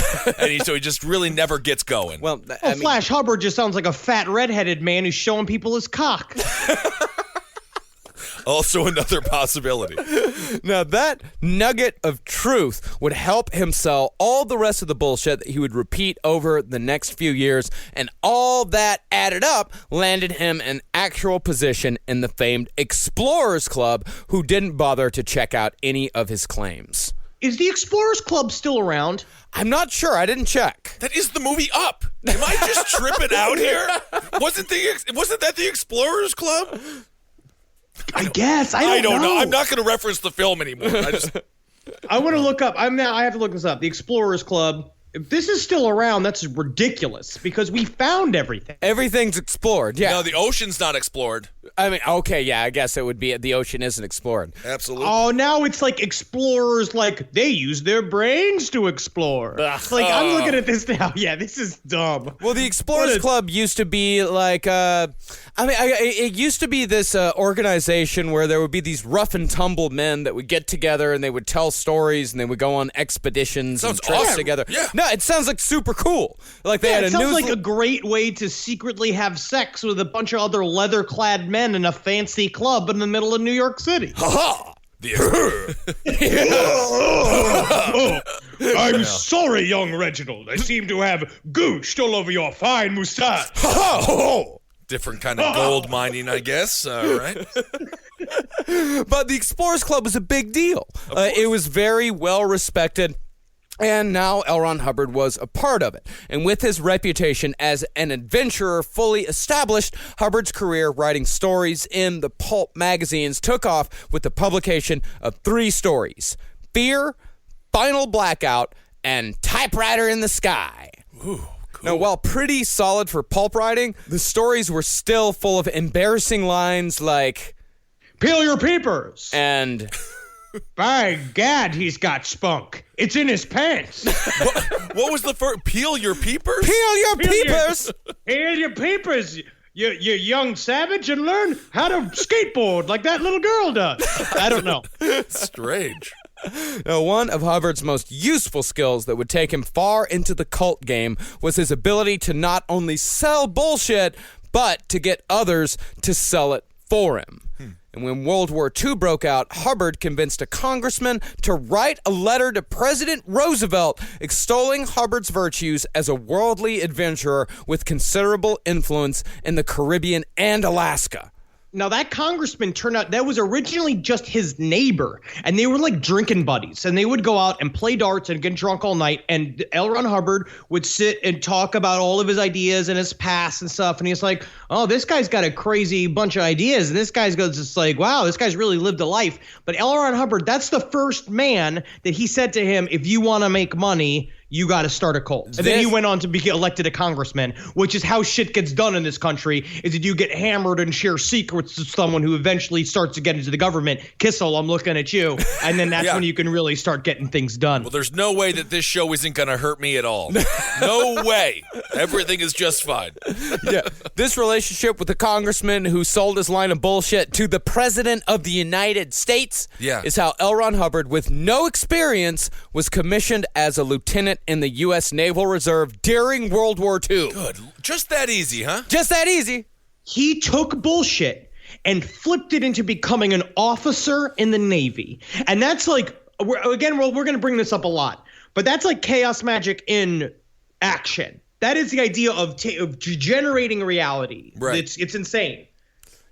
So he just really never gets going. Well, Flash Hubbard just sounds like a fat redheaded man who's showing people his cock. Also another possibility. Now, that nugget of truth would help him sell all the rest of the bullshit that he would repeat over the next few years, and all that added up landed him an actual position in the famed Explorers Club, who didn't bother to check out any of his claims. Is the Explorers Club still around? I'm not sure. I didn't check. That is the movie Up. Am I just tripping out here? Wasn't that the Explorers Club? I guess. I don't know. I'm not going to reference the film anymore. I want to look up. I have to look this up. The Explorers Club. If this is still around, that's ridiculous because we found everything. Everything's explored. Yeah. No, the ocean's not explored. I mean, okay, yeah, I guess it would be the ocean isn't explored. Absolutely. Oh, now it's like explorers, like they use their brains to explore. Like I'm looking at this now. Yeah, this is dumb. Well, the Explorers Club used to be like, it used to be this organization where there would be these rough and tumble men that would get together and they would tell stories and they would go on expeditions Sounds and trips awesome. together. Yeah. No, it sounds like super cool. Like they had It a sounds news. like a great way to secretly have sex with a bunch of other leather-clad men in a fancy club in the middle of New York City. Ha-ha! I'm sorry, young Reginald. I seem to have gooshed all over your fine moustache. Different kind of gold mining, I guess. Right? But the Explorers Club was a big deal. It was very well respected. And now L. Ron Hubbard was a part of it. And with his reputation as an adventurer fully established, Hubbard's career writing stories in the pulp magazines took off with the publication of 3 stories: Fear, Final Blackout, and Typewriter in the Sky. Ooh, cool. Now, while pretty solid for pulp writing, the stories were still full of embarrassing lines like, Peel your peepers. and... By gad, he's got spunk. It's in his pants. What was the first? Peel your peepers? Peel your peepers! Peel your peepers, you young savage, and learn how to skateboard like that little girl does. I don't know. Strange. Now, one of Hubbard's most useful skills that would take him far into the cult game was his ability to not only sell bullshit, but to get others to sell it for him. And when World War II broke out, Hubbard convinced a congressman to write a letter to President Roosevelt extolling Hubbard's virtues as a worldly adventurer with considerable influence in the Caribbean and Alaska. Now, that congressman turned out, that was originally just his neighbor, and they were like drinking buddies, and they would go out and play darts and get drunk all night, and L. Ron Hubbard would sit and talk about all of his ideas and his past and stuff, and he's like, oh, this guy's got a crazy bunch of ideas, and this guy's goes just like, wow, this guy's really lived a life. But L. Ron Hubbard, that's the first man that he said to him, if you want to make money, you got to start a cult. And then he went on to be elected a congressman, which is how shit gets done in this country, is that you get hammered and share secrets to someone who eventually starts to get into the government. Kissel, I'm looking at you. And then that's Yeah. when you can really start getting things done. Well, there's no way that this show isn't going to hurt me at all. No way. Everything is just fine. Yeah, this relationship with the congressman who sold his line of bullshit to the president of the United States is how L. Ron Hubbard, with no experience, was commissioned as a lieutenant in the U.S. Naval Reserve during World War II. Good. Just that easy, huh? Just that easy. He took bullshit and flipped it into becoming an officer in the Navy. And that's like, we're going to bring this up a lot, but that's like chaos magic in action. That is the idea of generating reality. Right. It's insane.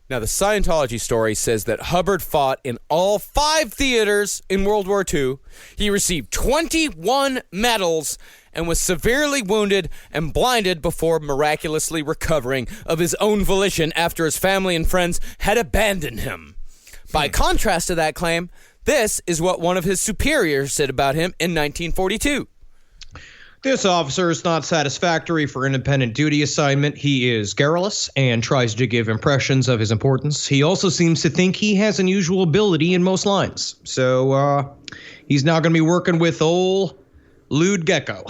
Now, the Scientology story says that Hubbard fought in all 5 theaters in World War II. He received 21 medals and was severely wounded and blinded before miraculously recovering of his own volition after his family and friends had abandoned him. By contrast to that claim, this is what one of his superiors said about him in 1942. This officer is not satisfactory for independent duty assignment. He is garrulous and tries to give impressions of his importance. He also seems to think he has unusual ability in most lines. So he's now going to be working with old Lewd Gecko.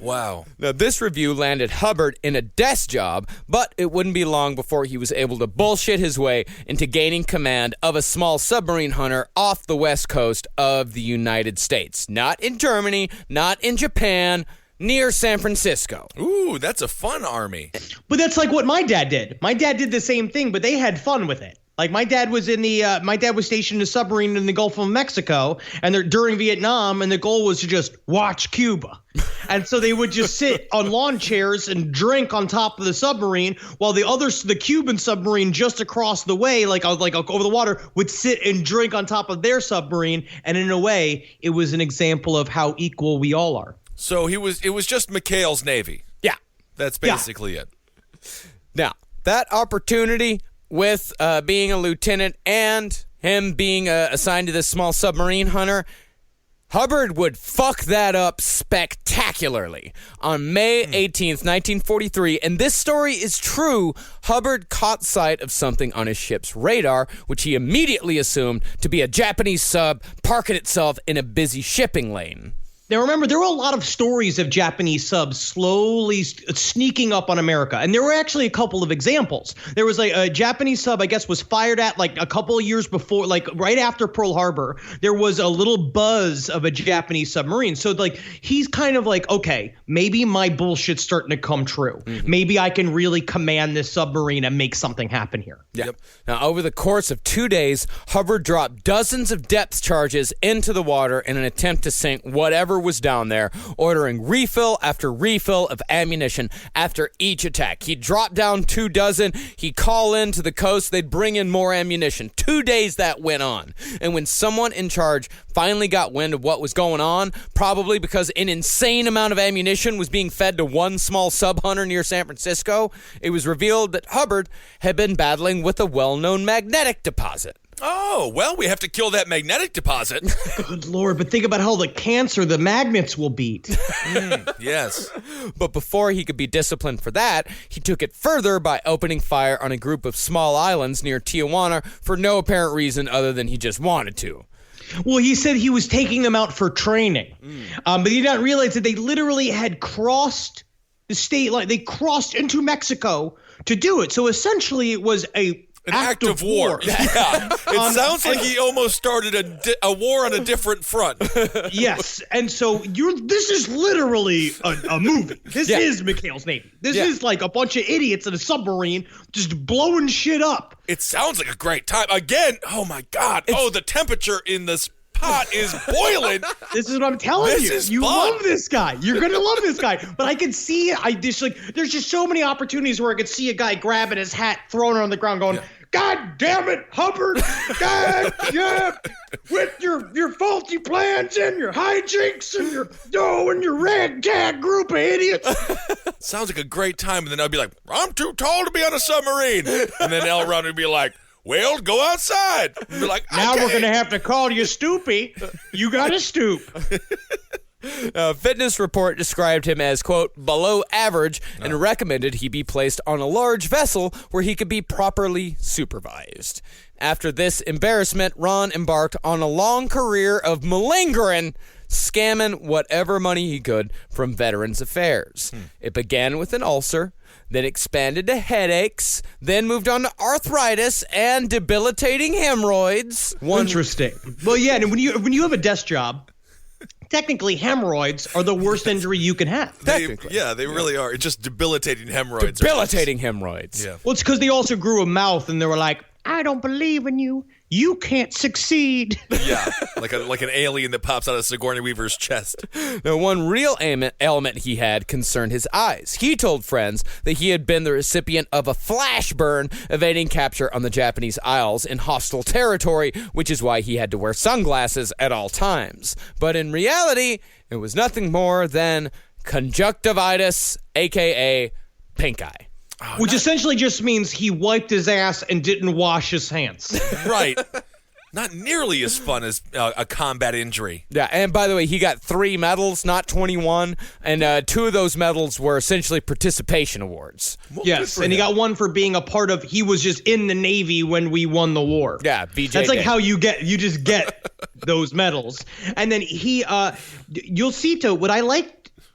Wow. Now, this review landed Hubbard in a desk job, but it wouldn't be long before he was able to bullshit his way into gaining command of a small submarine hunter off the west coast of the United States. Not in Germany, not in Japan, near San Francisco. Ooh, that's a fun army. But that's like what my dad did. My dad did the same thing, but they had fun with it. Like my dad was stationed in a submarine in the Gulf of Mexico, and they're during Vietnam, and the goal was to just watch Cuba. And so they would just sit on lawn chairs and drink on top of the submarine, while the Cuban submarine just across the way, like over the water, would sit and drink on top of their submarine. And in a way, it was an example of how equal we all are. So it was just McHale's Navy. Yeah. That's basically it. Now, that opportunity with being a lieutenant and him being assigned to this small submarine hunter, Hubbard would fuck that up spectacularly. On May 18th, 1943, and this story is true, Hubbard caught sight of something on his ship's radar, which he immediately assumed to be a Japanese sub parking itself in a busy shipping lane. Now, remember, there were a lot of stories of Japanese subs slowly sneaking up on America. And there were actually a couple of examples. There was a Japanese sub, I guess, was fired at like a couple of years before, like right after Pearl Harbor. There was a little buzz of a Japanese submarine. So like he's kind of like, okay, maybe my bullshit's starting to come true. Mm-hmm. Maybe I can really command this submarine and make something happen here. Yep. Now, over the course of 2 days, Hubbard dropped dozens of depth charges into the water in an attempt to sink whatever was down there, ordering refill after refill of ammunition after each attack. He'd drop down 24, he'd call in to the coast, they'd bring in more ammunition. 2 days that went on. And when someone in charge finally got wind of what was going on, probably because an insane amount of ammunition was being fed to one small sub-hunter near San Francisco, it was revealed that Hubbard had been battling with a well-known magnetic deposit. Oh, well, we have to kill that magnetic deposit. Good Lord, but think about how the cancer the magnets will beat. Yes. But before he could be disciplined for that, he took it further by opening fire on a group of small islands near Tijuana for no apparent reason other than he just wanted to. Well, he said he was taking them out for training. But he did not realize that they literally had crossed the state line. They crossed into Mexico to do it. So essentially it was an act of war. Yeah. It sounds like he almost started a war on a different front. Yes. And so this is literally a movie. This is McHale's Navy. This is like a bunch of idiots in a submarine just blowing shit up. It sounds like a great time. Again, oh my God. The temperature in this pot is boiling. This is what I'm telling you. You fun. love this guy. You're gonna love this guy. But I can see it. There's just so many opportunities where I could see a guy grabbing his hat, throwing it on the ground, going, God damn it, Hubbard! God, with your faulty plans and your hijinks and your ragtag group of idiots. Sounds like a great time, and then I'd be like, I'm too tall to be on a submarine, and then L. Ron would be like, well, go outside. And be like, now okay. We're gonna have to call you Stoopy. You gotta stoop. A fitness report described him as, quote, below average and recommended he be placed on a large vessel where he could be properly supervised. After this embarrassment, Ron embarked on a long career of malingering, scamming whatever money he could from Veterans Affairs. It began with an ulcer, then expanded to headaches, then moved on to arthritis and debilitating hemorrhoids. Interesting. Well, yeah, and when you have a desk job, technically, hemorrhoids are the worst injury you can have. They really are. It's just debilitating hemorrhoids. Debilitating hemorrhoids. Yeah. Well, it's because they also grew a mouth, and they were like, I don't believe in you. You can't succeed. Yeah, like an alien that pops out of Sigourney Weaver's chest. Now, one real ailment he had concerned his eyes. He told friends that he had been the recipient of a flash burn evading capture on the Japanese Isles in hostile territory, which is why he had to wear sunglasses at all times. But in reality, it was nothing more than conjunctivitis, a.k.a. pink eye. Which essentially just means he wiped his ass and didn't wash his hands. Right. Not nearly as fun as a combat injury. Yeah, and by the way, he got 3 medals, not 21, and 2 of those medals were essentially participation awards. Well, yes, and he got one for being a part of, he was just in the Navy when we won the war. Yeah, BJ. That's like how you just get those medals. And then you'll see, what I like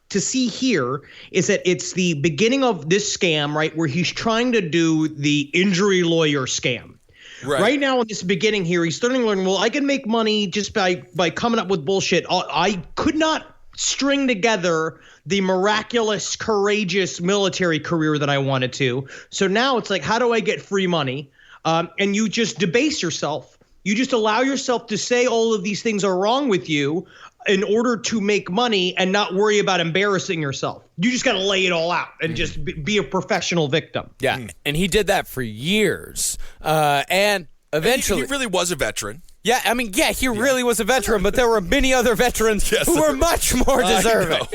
to see here is that it's the beginning of this scam, right, where he's trying to do the injury lawyer scam. Right now in this beginning here, he's starting to learn, well, I can make money just by coming up with bullshit. I could not string together the miraculous, courageous military career that I wanted to. So now it's like, how do I get free money? And you just debase yourself. You just allow yourself to say all of these things are wrong with you in order to make money and not worry about embarrassing yourself. You just got to lay it all out and just be a professional victim. Yeah, and he did that for years. And eventually... He really was a veteran. Yeah, I mean, he really was a veteran, but there were many other veterans who were much more deserving.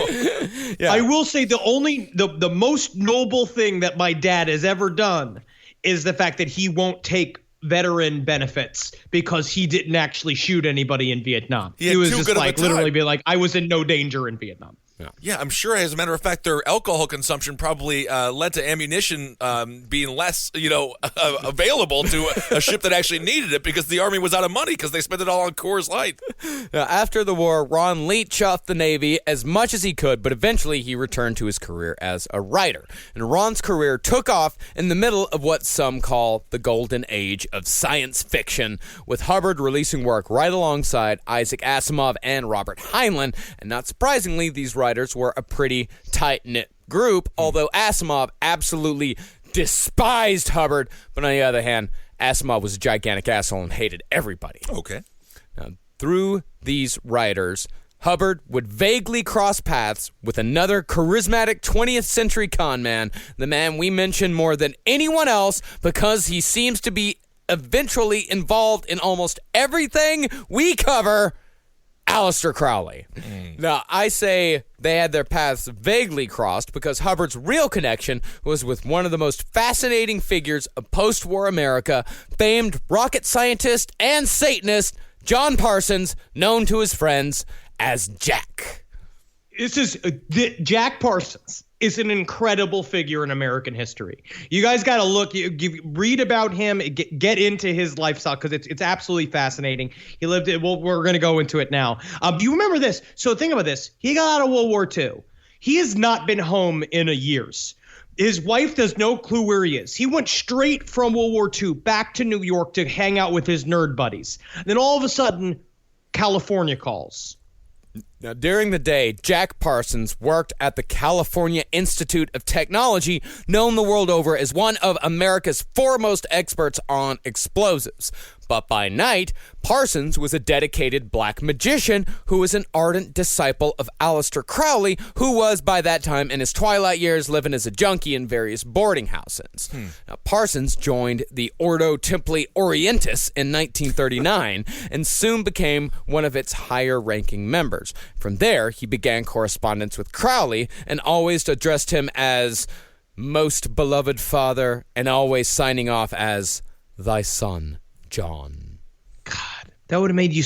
Yeah. I will say the most noble thing that my dad has ever done is the fact that he won't take veteran benefits because he didn't actually shoot anybody in Vietnam. He was too just good of a like time. literally be like, I was in no danger in Vietnam. Yeah, I'm sure. As a matter of fact, their alcohol consumption probably led to ammunition being less, available to a ship that actually needed it because the Army was out of money because they spent it all on Coors Light. Now, after the war, Ron leached off the Navy as much as he could, but eventually he returned to his career as a writer. And Ron's career took off in the middle of what some call the golden age of science fiction, with Hubbard releasing work right alongside Isaac Asimov and Robert Heinlein. And not surprisingly, these writers were a pretty tight-knit group, although Asimov absolutely despised Hubbard. But on the other hand, Asimov was a gigantic asshole and hated everybody. Okay. Now, through these writers, Hubbard would vaguely cross paths with another charismatic 20th century con man, the man we mention more than anyone else because he seems to be eventually involved in almost everything we cover, Aleister Crowley. Now, I say they had their paths vaguely crossed because Hubbard's real connection was with one of the most fascinating figures of post-war America, famed rocket scientist and Satanist John Parsons, known to his friends as Jack. Jack Parsons is an incredible figure in American history. You guys got to look, read about him, get into his lifestyle because it's absolutely fascinating. He lived it. Well, we're going to go into it now. You remember this? So think about this. He got out of World War II. He has not been home in years. His wife has no clue where he is. He went straight from World War II back to New York to hang out with his nerd buddies. Then all of a sudden, California calls. Now, during the day, Jack Parsons worked at the California Institute of Technology, known the world over as one of America's foremost experts on explosives. But by night, Parsons was a dedicated black magician who was an ardent disciple of Aleister Crowley, who was, by that time, in his twilight years, living as a junkie in various boarding houses. Now, Parsons joined the Ordo Templi Orientis in 1939 and soon became one of its higher-ranking members. From there, he began correspondence with Crowley and always addressed him as most beloved father and always signing off as thy son, John. God, that would have made you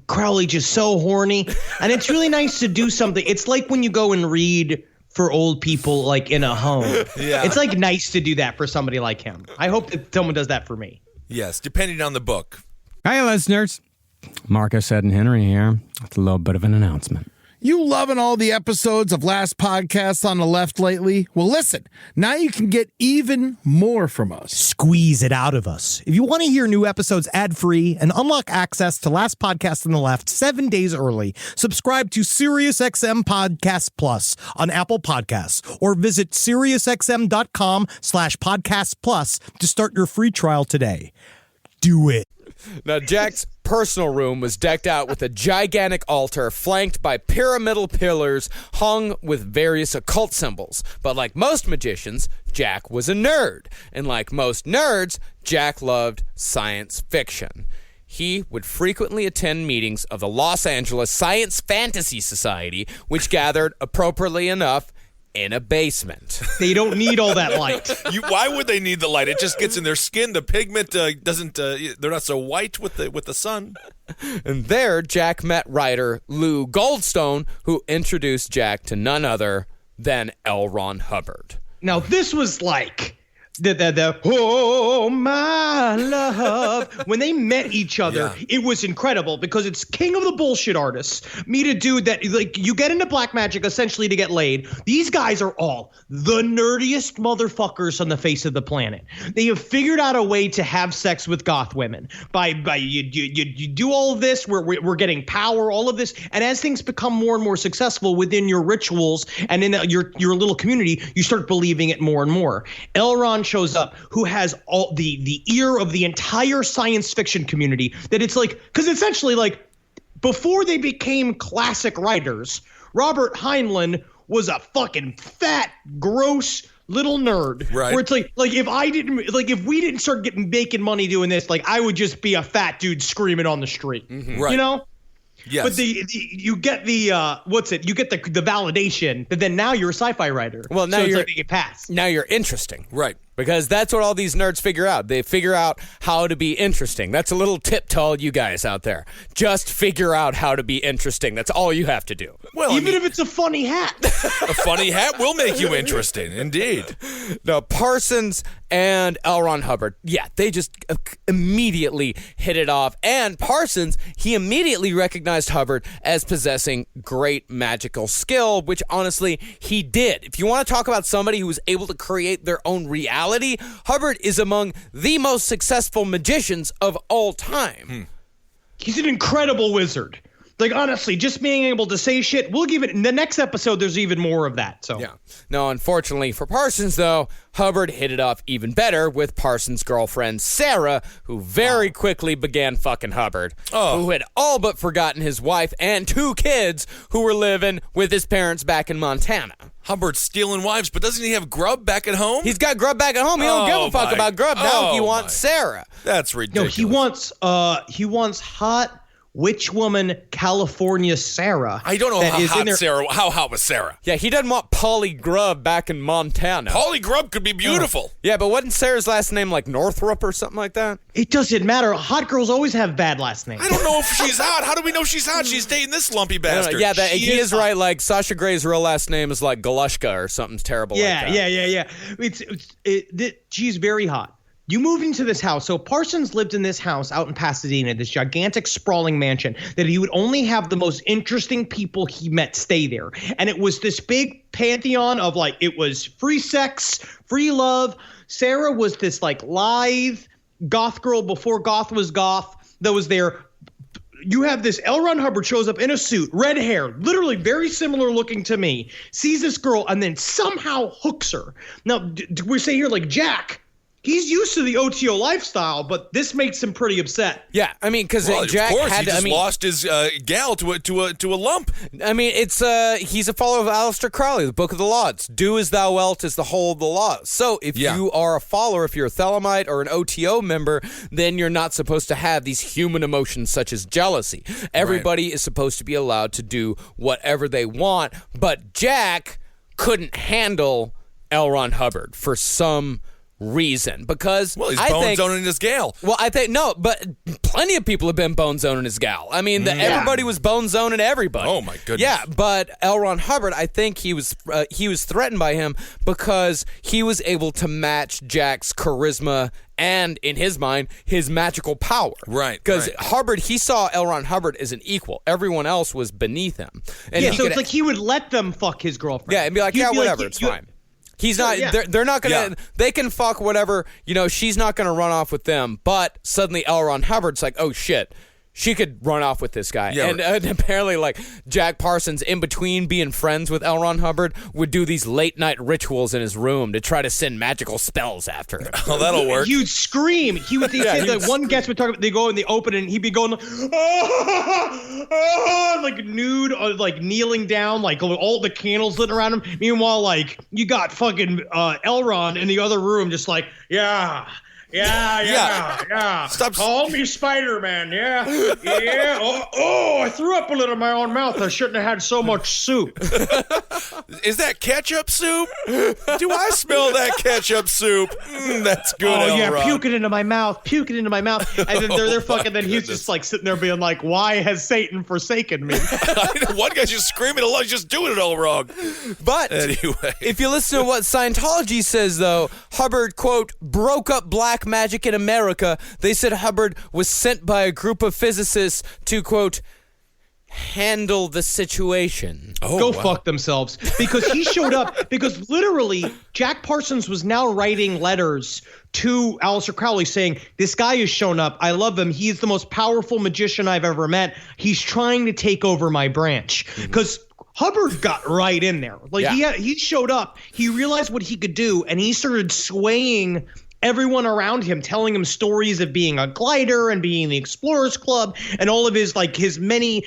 Crowley just so horny. And it's really nice to do something. It's like when you go and read for old people like in a home. Yeah. It's like nice to do that for somebody like him. I hope that someone does that for me. Yes, depending on the book. Hey, listeners. Marcus Ed and Henry here. It's a little bit of an announcement. You loving all the episodes of Last Podcasts on the Left lately? Well, listen, now you can get even more from us. Squeeze it out of us. If you want to hear new episodes ad-free and unlock access to Last Podcast on the Left 7 days early, subscribe to SiriusXM Podcast Plus on Apple Podcasts or visit SiriusXM.com/Podcast Plus to start your free trial today. Do it. Now, Jack's personal room was decked out with a gigantic altar flanked by pyramidal pillars hung with various occult symbols. But like most magicians, Jack was a nerd. And like most nerds, Jack loved science fiction. He would frequently attend meetings of the Los Angeles Science Fantasy Society, which gathered, appropriately enough, in a basement. They don't need all that light. Why would they need the light? It just gets in their skin. The pigment doesn't. They're not so white with the sun. And there, Jack met writer Lou Goldstone, who introduced Jack to none other than L. Ron Hubbard. Now, this was like the oh my love. When they met each other, It was incredible because it's king of the bullshit artists. Meet a dude that like you get into black magic essentially to get laid. These guys are all the nerdiest motherfuckers on the face of the planet. They have figured out a way to have sex with goth women. By you do all of this, we're getting power, all of this, and as things become more and more successful within your rituals and in your little community, you start believing it more and more. Elrond shows up, who has all the ear of the entire science fiction community. That it's like, because essentially, like, before they became classic writers, Robert Heinlein was a fucking fat, gross little nerd. Right. Where it's like if we didn't start making money doing this, like I would just be a fat dude screaming on the street. Mm-hmm. Right. You know? Yes. But you get the you get the validation that then now you're a sci-fi writer. Well, now so it's you're like they get passed. Now you're interesting. Right. Because that's what all these nerds figure out. They figure out how to be interesting. That's a little tip to all you guys out there. Just figure out how to be interesting. That's all you have to do. Well, Even if it's a funny hat. a funny hat will make you interesting, indeed. No, Parsons and L. Ron Hubbard, they just immediately hit it off. And Parsons, he immediately recognized Hubbard as possessing great magical skill, which honestly, he did. If you want to talk about somebody who was able to create their own reality, Hubbard is among the most successful magicians of all time. He's an incredible wizard. Like, honestly, just being able to say shit, we'll give it, in the next episode, there's even more of that, so. Yeah. No, unfortunately for Parsons, though, Hubbard hit it off even better with Parsons' girlfriend, Sarah, who very quickly began fucking Hubbard, who had all but forgotten his wife and 2 kids who were living with his parents back in Montana. Hubbard's stealing wives, but doesn't he have Grub back at home? He's got Grub back at home. He don't give a fuck about Grub. Now he wants Sarah. That's ridiculous. No, he wants hot witch woman California Sarah. I don't know how hot was Sarah. Yeah, he doesn't want Polly Grub back in Montana. Polly Grub could be beautiful. Yeah, but wasn't Sarah's last name like Northrup or something like that? It doesn't matter. Hot girls always have bad last names. I don't know if she's hot. How do we know she's hot? She's dating this lumpy bastard. Yeah, he is right. Like, Sasha Grey's real last name is like Galushka or something terrible like that. Yeah. She's very hot. You moved into this house. So Parsons lived in this house out in Pasadena, this gigantic sprawling mansion that he would only have the most interesting people he met stay there. And it was this big pantheon of like, it was free sex, free love. Sarah was this like lithe goth girl before goth was goth that was there. You have this L. Ron Hubbard shows up in a suit, red hair, literally very similar looking to me, sees this girl and then somehow hooks her. Now, we say here like Jack, he's used to the OTO lifestyle, but this makes him pretty upset. Yeah, I mean, because Jack had to. He lost his gal to a lump. I mean, it's he's a follower of Aleister Crowley, the Book of the Laws. Do as thou wilt is the whole of the laws. So if you are a follower, if you're a Thelemite or an OTO member, then you're not supposed to have these human emotions such as jealousy. Everybody is supposed to be allowed to do whatever they want, but Jack couldn't handle L. Ron Hubbard for some reason, because he's bone zoning his gal. Well, I think no, but plenty of people have been bone zoning his gal. I mean, everybody was bone zoning everybody. Oh my goodness. Yeah, but L. Ron Hubbard, I think he was threatened by him because he was able to match Jack's charisma and, in his mind, his magical power. Right. Because Hubbard, he saw L. Ron Hubbard as an equal. Everyone else was beneath him. And so it's like he would let them fuck his girlfriend. Yeah, and be like, whatever, it's fine. He's not. They're not gonna. They can fuck whatever. She's not gonna run off with them. But suddenly, L. Ron Hubbard's like, oh shit, she could run off with this guy. And apparently, like Jack Parsons, in between being friends with L. Ron Hubbard, would do these late night rituals in his room to try to send magical spells after him. Oh, that'll work. You'd scream. He would. One guest would talk about. They go in the open, and he'd be going like nude, like kneeling down, like all the candles lit around him. Meanwhile, like you got fucking Elron in the other room, just like yeah. Stop. Call me Spider-Man. Yeah. I threw up a little in my own mouth. I shouldn't have had so much soup. Is that ketchup soup? Do I smell that ketchup soup? That's good. Oh yeah, puke it into my mouth. And then they're fucking. Then he's just like sitting there being like, "Why has Satan forsaken me?" One guy's just screaming along, just doing it all wrong. But anyway, if you listen to what Scientology says, though, Hubbard, quote, broke up black magic in America. They said Hubbard was sent by a group of physicists to, quote, handle the situation. Go fuck themselves. Because he showed up, because literally Jack Parsons was now writing letters to Aleister Crowley saying, this guy has shown up. I love him. He's the most powerful magician I've ever met. He's trying to take over my branch. Because Hubbard got right in there. Like he showed up. He realized what he could do, and he started swaying everyone around him telling him stories of being a glider and being in the Explorers Club and all of his many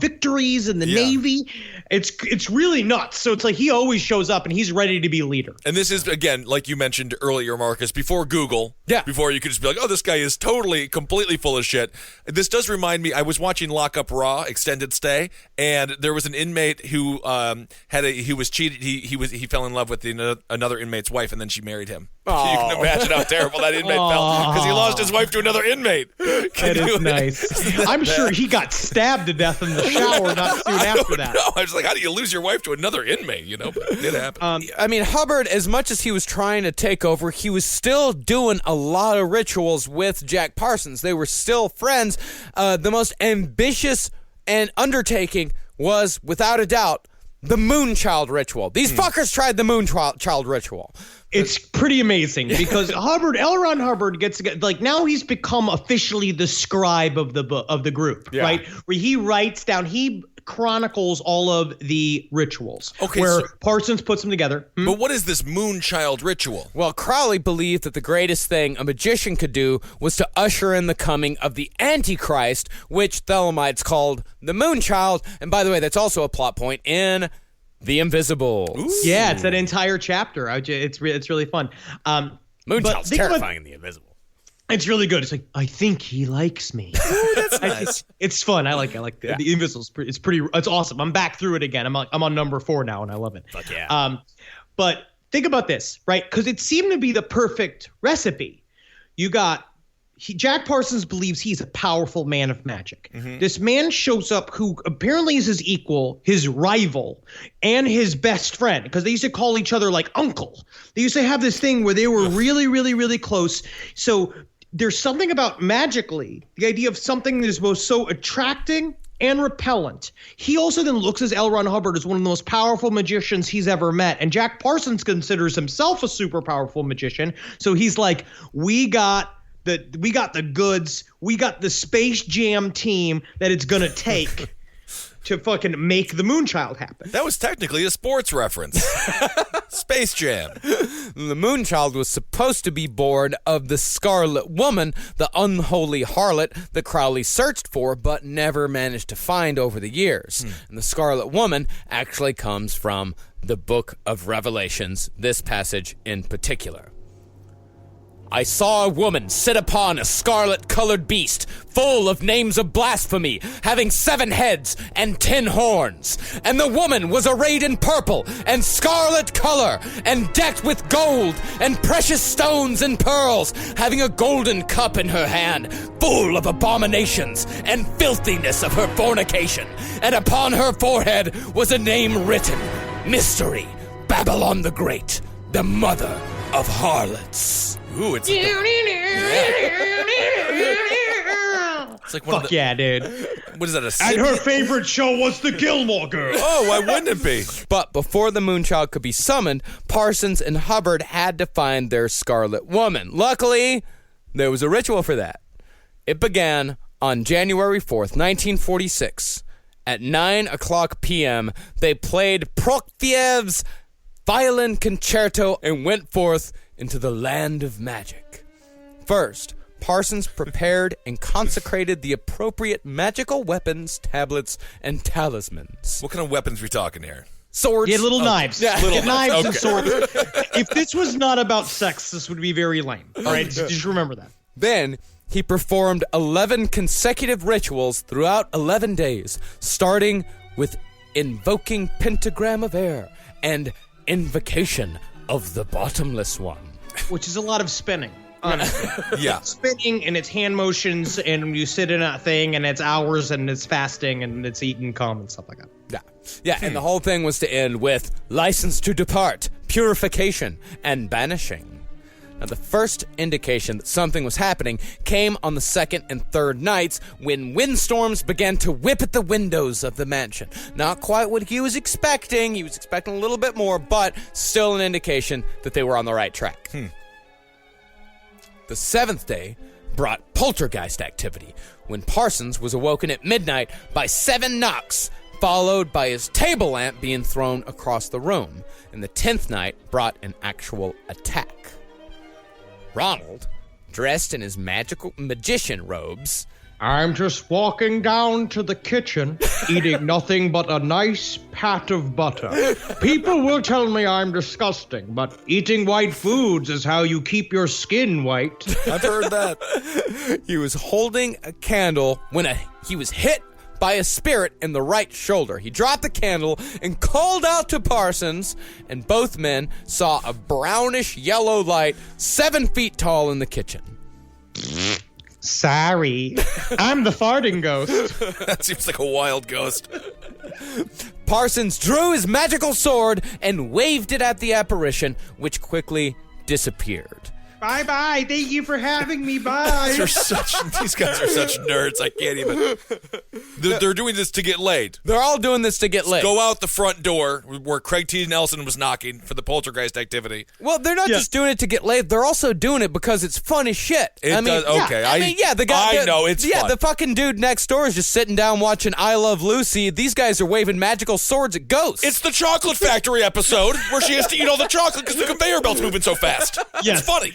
victories in the Navy. It's really nuts. So it's like he always shows up and he's ready to be a leader. And this is, again, like you mentioned earlier, Marcus, before Google. Yeah. Before you could just be like, oh, this guy is completely full of shit. This does remind me, I was watching Lock Up Raw Extended Stay, and there was an inmate who he was cheated. He fell in love with another inmate's wife, and then she married him. Aww. You can imagine how terrible that inmate felt because he lost his wife to another inmate. That is nice. I'm sure he got stabbed to death in the shower not soon after that. No, I was like, how do you lose your wife to another inmate? But it happened. I mean, Hubbard, as much as he was trying to take over, he was still doing a lot of rituals with Jack Parsons. They were still friends. The most ambitious and undertaking was, without a doubt, the Moonchild ritual. These fuckers tried the Moonchild ritual. It's pretty amazing because L. Ron Hubbard gets now he's become officially the scribe of the group, right? Where he writes down, he chronicles all of the rituals. Okay, where Parsons puts them together. But what is this Moonchild ritual? Well, Crowley believed that the greatest thing a magician could do was to usher in the coming of the Antichrist, which Thelemites called the Moonchild. And by the way, that's also a plot point in The Invisible. Yeah, it's that entire chapter. It's really fun. Moonchild's terrifying in The Invisible. It's really good. It's like, I think he likes me. Ooh, that's nice. It's fun. I like the Invisible. It's awesome. I'm back through it again. I'm on number 4 now, and I love it. Fuck yeah. But think about this, right? Because it seemed to be the perfect recipe. You got Jack Parsons believes he's a powerful man of magic. Mm-hmm. This man shows up who apparently is his equal, his rival, and his best friend, because they used to call each other like uncle. They used to have this thing where they were really, really, really close. So there's something about magically, the idea of something that is both so attracting and repellent. He also then looks as L. Ron Hubbard as one of the most powerful magicians he's ever met. And Jack Parsons considers himself a super powerful magician. So he's like, we got the goods. We got the Space Jam team that it's going to take to fucking make the Moonchild happen. That was technically a sports reference. Space Jam. The Moonchild was supposed to be born of the Scarlet Woman, the unholy harlot that Crowley searched for but never managed to find over the years. And the Scarlet Woman actually comes from the Book of Revelations, this passage in particular. I saw a woman sit upon a scarlet-colored beast, full of names of blasphemy, having 7 heads and 10 horns. And the woman was arrayed in purple and scarlet color, and decked with gold and precious stones and pearls, having a golden cup in her hand, full of abominations and filthiness of her fornication. And upon her forehead was a name written, Mystery, Babylon the Great, the mother of harlots. Ooh, it's like one Fuck yeah, dude. What is that, a And her favorite show was the Gilmore Girls. Oh, why wouldn't it be? But before the Moonchild could be summoned, Parsons and Hubbard had to find their Scarlet Woman. Luckily, there was a ritual for that. It began on January 4th, 1946. At 9:00 p.m., they played Prokofiev's Violin Concerto and went forth into the land of magic. First, Parsons prepared and consecrated the appropriate magical weapons, tablets, and talismans. What kind of weapons are we talking here? Swords. Yeah, little knives. Yeah. Little knives and swords. If this was not about sex, this would be very lame. All right, just remember that. Then, he performed 11 consecutive rituals throughout 11 days, starting with invoking pentagram of air and invocation of the bottomless one. Which is a lot of spinning, honestly. Yeah. Spinning, and it's hand motions, and you sit in a thing, and it's hours, and it's fasting, and it's eating cum and stuff like that. Yeah, and the whole thing was to end with license to depart, purification, and banishing. Now, the first indication that something was happening came on the second and third nights when windstorms began to whip at the windows of the mansion. Not quite what he was expecting. He was expecting a little bit more, but still an indication that they were on the right track. The seventh day brought poltergeist activity when Parsons was awoken at midnight by 7 knocks, followed by his table lamp being thrown across the room. And the 10th night brought an actual attack. Ronald, dressed in his magical magician robes, I'm just walking down to the kitchen, eating nothing but a nice pat of butter. People will tell me I'm disgusting, but eating white foods is how you keep your skin white. I've heard that. he was holding a candle when he was hit by a spirit in the right shoulder. He dropped the candle and called out to Parsons, and both men saw a brownish yellow light 7 feet tall in the kitchen. Sorry, I'm the farting ghost. That seems like a wild ghost. Parsons drew his magical sword and waved it at the apparition, which quickly disappeared. Bye-bye. Thank you for having me. Bye. These guys are such nerds. I can't even. They're doing this to get laid. They're all doing this to get laid. Go out the front door where Craig T. Nelson was knocking for the poltergeist activity. Well, they're not just doing it to get laid. They're also doing it because it's fun as shit. Okay. The guy. I know it's fun. The fucking dude next door is just sitting down watching I Love Lucy. These guys are waving magical swords at ghosts. It's the Chocolate Factory episode where she has to eat all the chocolate because the conveyor belt's moving so fast. Yes. It's funny.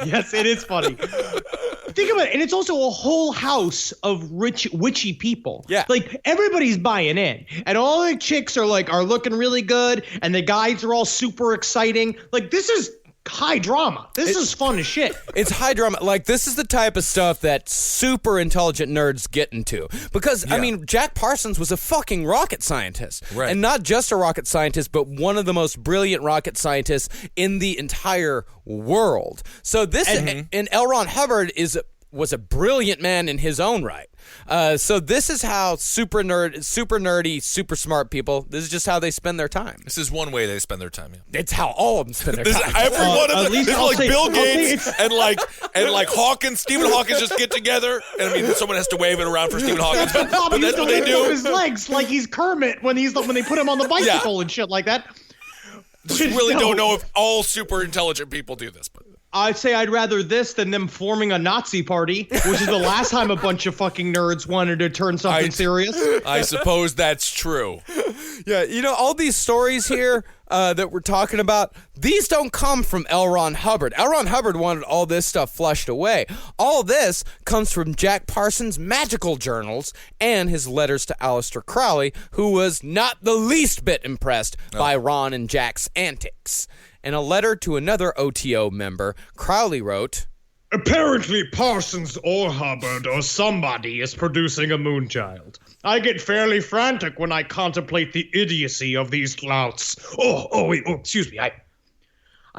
Yes, it is funny. Think about it, and it's also a whole house of rich, witchy people. Yeah, like everybody's buying in, and all the chicks are looking really good, and the guys are all super exciting. Like this is high drama. This is fun as shit. It's high drama. Like this is the type of stuff that super intelligent nerds get into. Because I mean, Jack Parsons was a fucking rocket scientist, right? And not just a rocket scientist, but one of the most brilliant rocket scientists in the entire world. So this and L. Ron Hubbard was a brilliant man in his own right. So this is how super nerdy, super smart people, this is just how they spend their time. This is one way they spend their time. Yeah. It's how all of them spend their time. Every one of them. It's like Bill Gates I'll and like Hawkins, Stephen Hawkins just get together. And I mean, someone has to wave it around for Stephen Hawkins, but that's what they do. His legs like he's Kermit when they put him on the bicycle and shit like that. Just really don't know if all super intelligent people do this, but I'd say I'd rather this than them forming a Nazi party, which is the last time a bunch of fucking nerds wanted to turn something serious. I suppose that's true. Yeah, all these stories here that we're talking about, these don't come from L. Ron Hubbard. L. Ron Hubbard wanted all this stuff flushed away. All this comes from Jack Parsons' magical journals and his letters to Aleister Crowley, who was not the least bit impressed by Ron and Jack's antics. In a letter to another OTO member, Crowley wrote, apparently Parsons or Hubbard or somebody is producing a moonchild. I get fairly frantic when I contemplate the idiocy of these louts. Wait, excuse me. I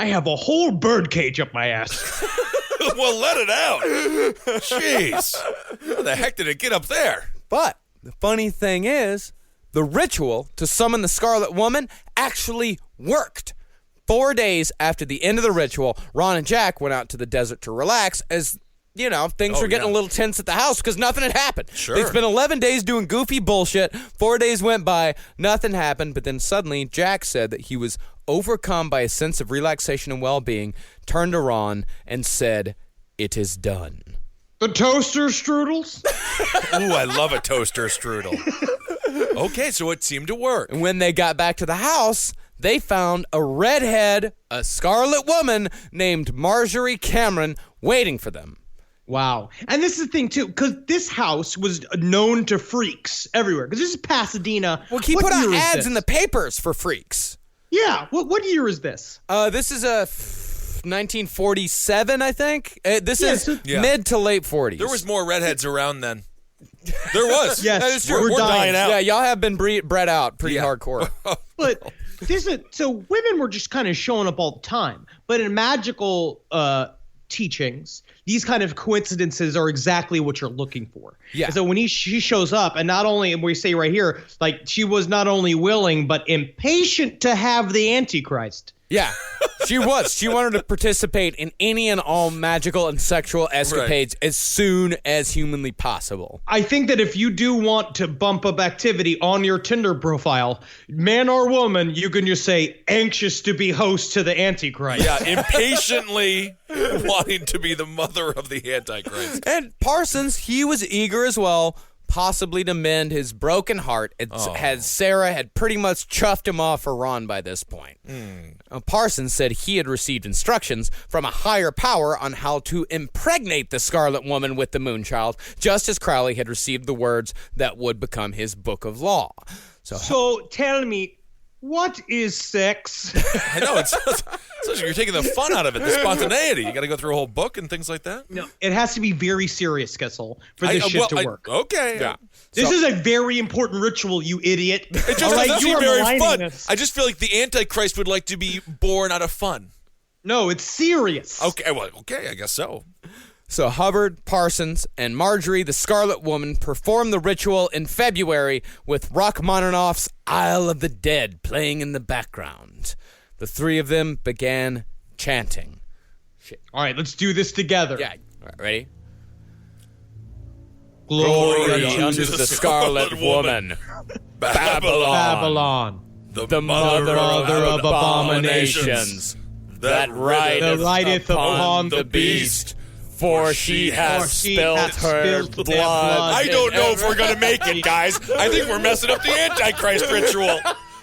have a whole birdcage up my ass. Well, let it out. Jeez. How the heck did it get up there? But the funny thing is, the ritual to summon the Scarlet Woman actually worked. 4 days after the end of the ritual, Ron and Jack went out to the desert to relax as, things were getting a little tense at the house because nothing had happened. Sure. They'd spent 11 days doing goofy bullshit. 4 days went by, nothing happened, but then suddenly Jack said that he was overcome by a sense of relaxation and well-being, turned to Ron and said, "It is done." The toaster strudels? Ooh, I love a toaster strudel. Okay, so it seemed to work. And when they got back to the house, they found a Scarlet Woman named Marjorie Cameron waiting for them. Wow. And this is the thing, too, because this house was known to freaks everywhere. Because this is Pasadena. Well, he put out ads in the papers for freaks. Yeah. What year is this? This is 1947, I think. This is mid to late 40s. There was more redheads around then. There was. Yes, that is true. we're dying out. Yeah, y'all have been bred out pretty hardcore. But so women were just kind of showing up all the time. But in magical teachings, these kind of coincidences are exactly what you're looking for. Yeah. And so when she shows up, and not only, and we say right here, like she was not only willing but impatient to have the Antichrist. Yeah, she was. She wanted to participate in any and all magical and sexual escapades as soon as humanly possible. I think that if you do want to bump up activity on your Tinder profile, man or woman, you can just say, anxious to be host to the Antichrist. Yeah, impatiently wanting to be the mother of the Antichrist. And Parsons, he was eager as well, possibly to mend his broken heart, as Sarah had pretty much chuffed him off for Ron by this point. Parsons said he had received instructions from a higher power on how to impregnate the Scarlet Woman with the Moonchild, just as Crowley had received the words that would become his book of law. So tell me, what is sex? I know, it's like you're taking the fun out of it, the spontaneity. You got to go through a whole book and things like that. No, it has to be very serious, Kessel, for this shit to work. Okay. Yeah. This is a very important ritual, you idiot. It just doesn't seem very fun. I just feel like the Antichrist would like to be born out of fun. No, it's serious. Okay, well, I guess so. So Hubbard, Parsons, and Marjorie, the Scarlet Woman, performed the ritual in February with Rachmaninoff's Isle of the Dead playing in the background. The three of them began chanting. All right, let's do this together. Yeah. All right, ready? Glory unto the Scarlet Woman. Babylon. The mother of abominations. That rideth upon the beast. For she has spilt her blood. I don't know if we're going to make it, guys. I think we're messing up the Antichrist ritual.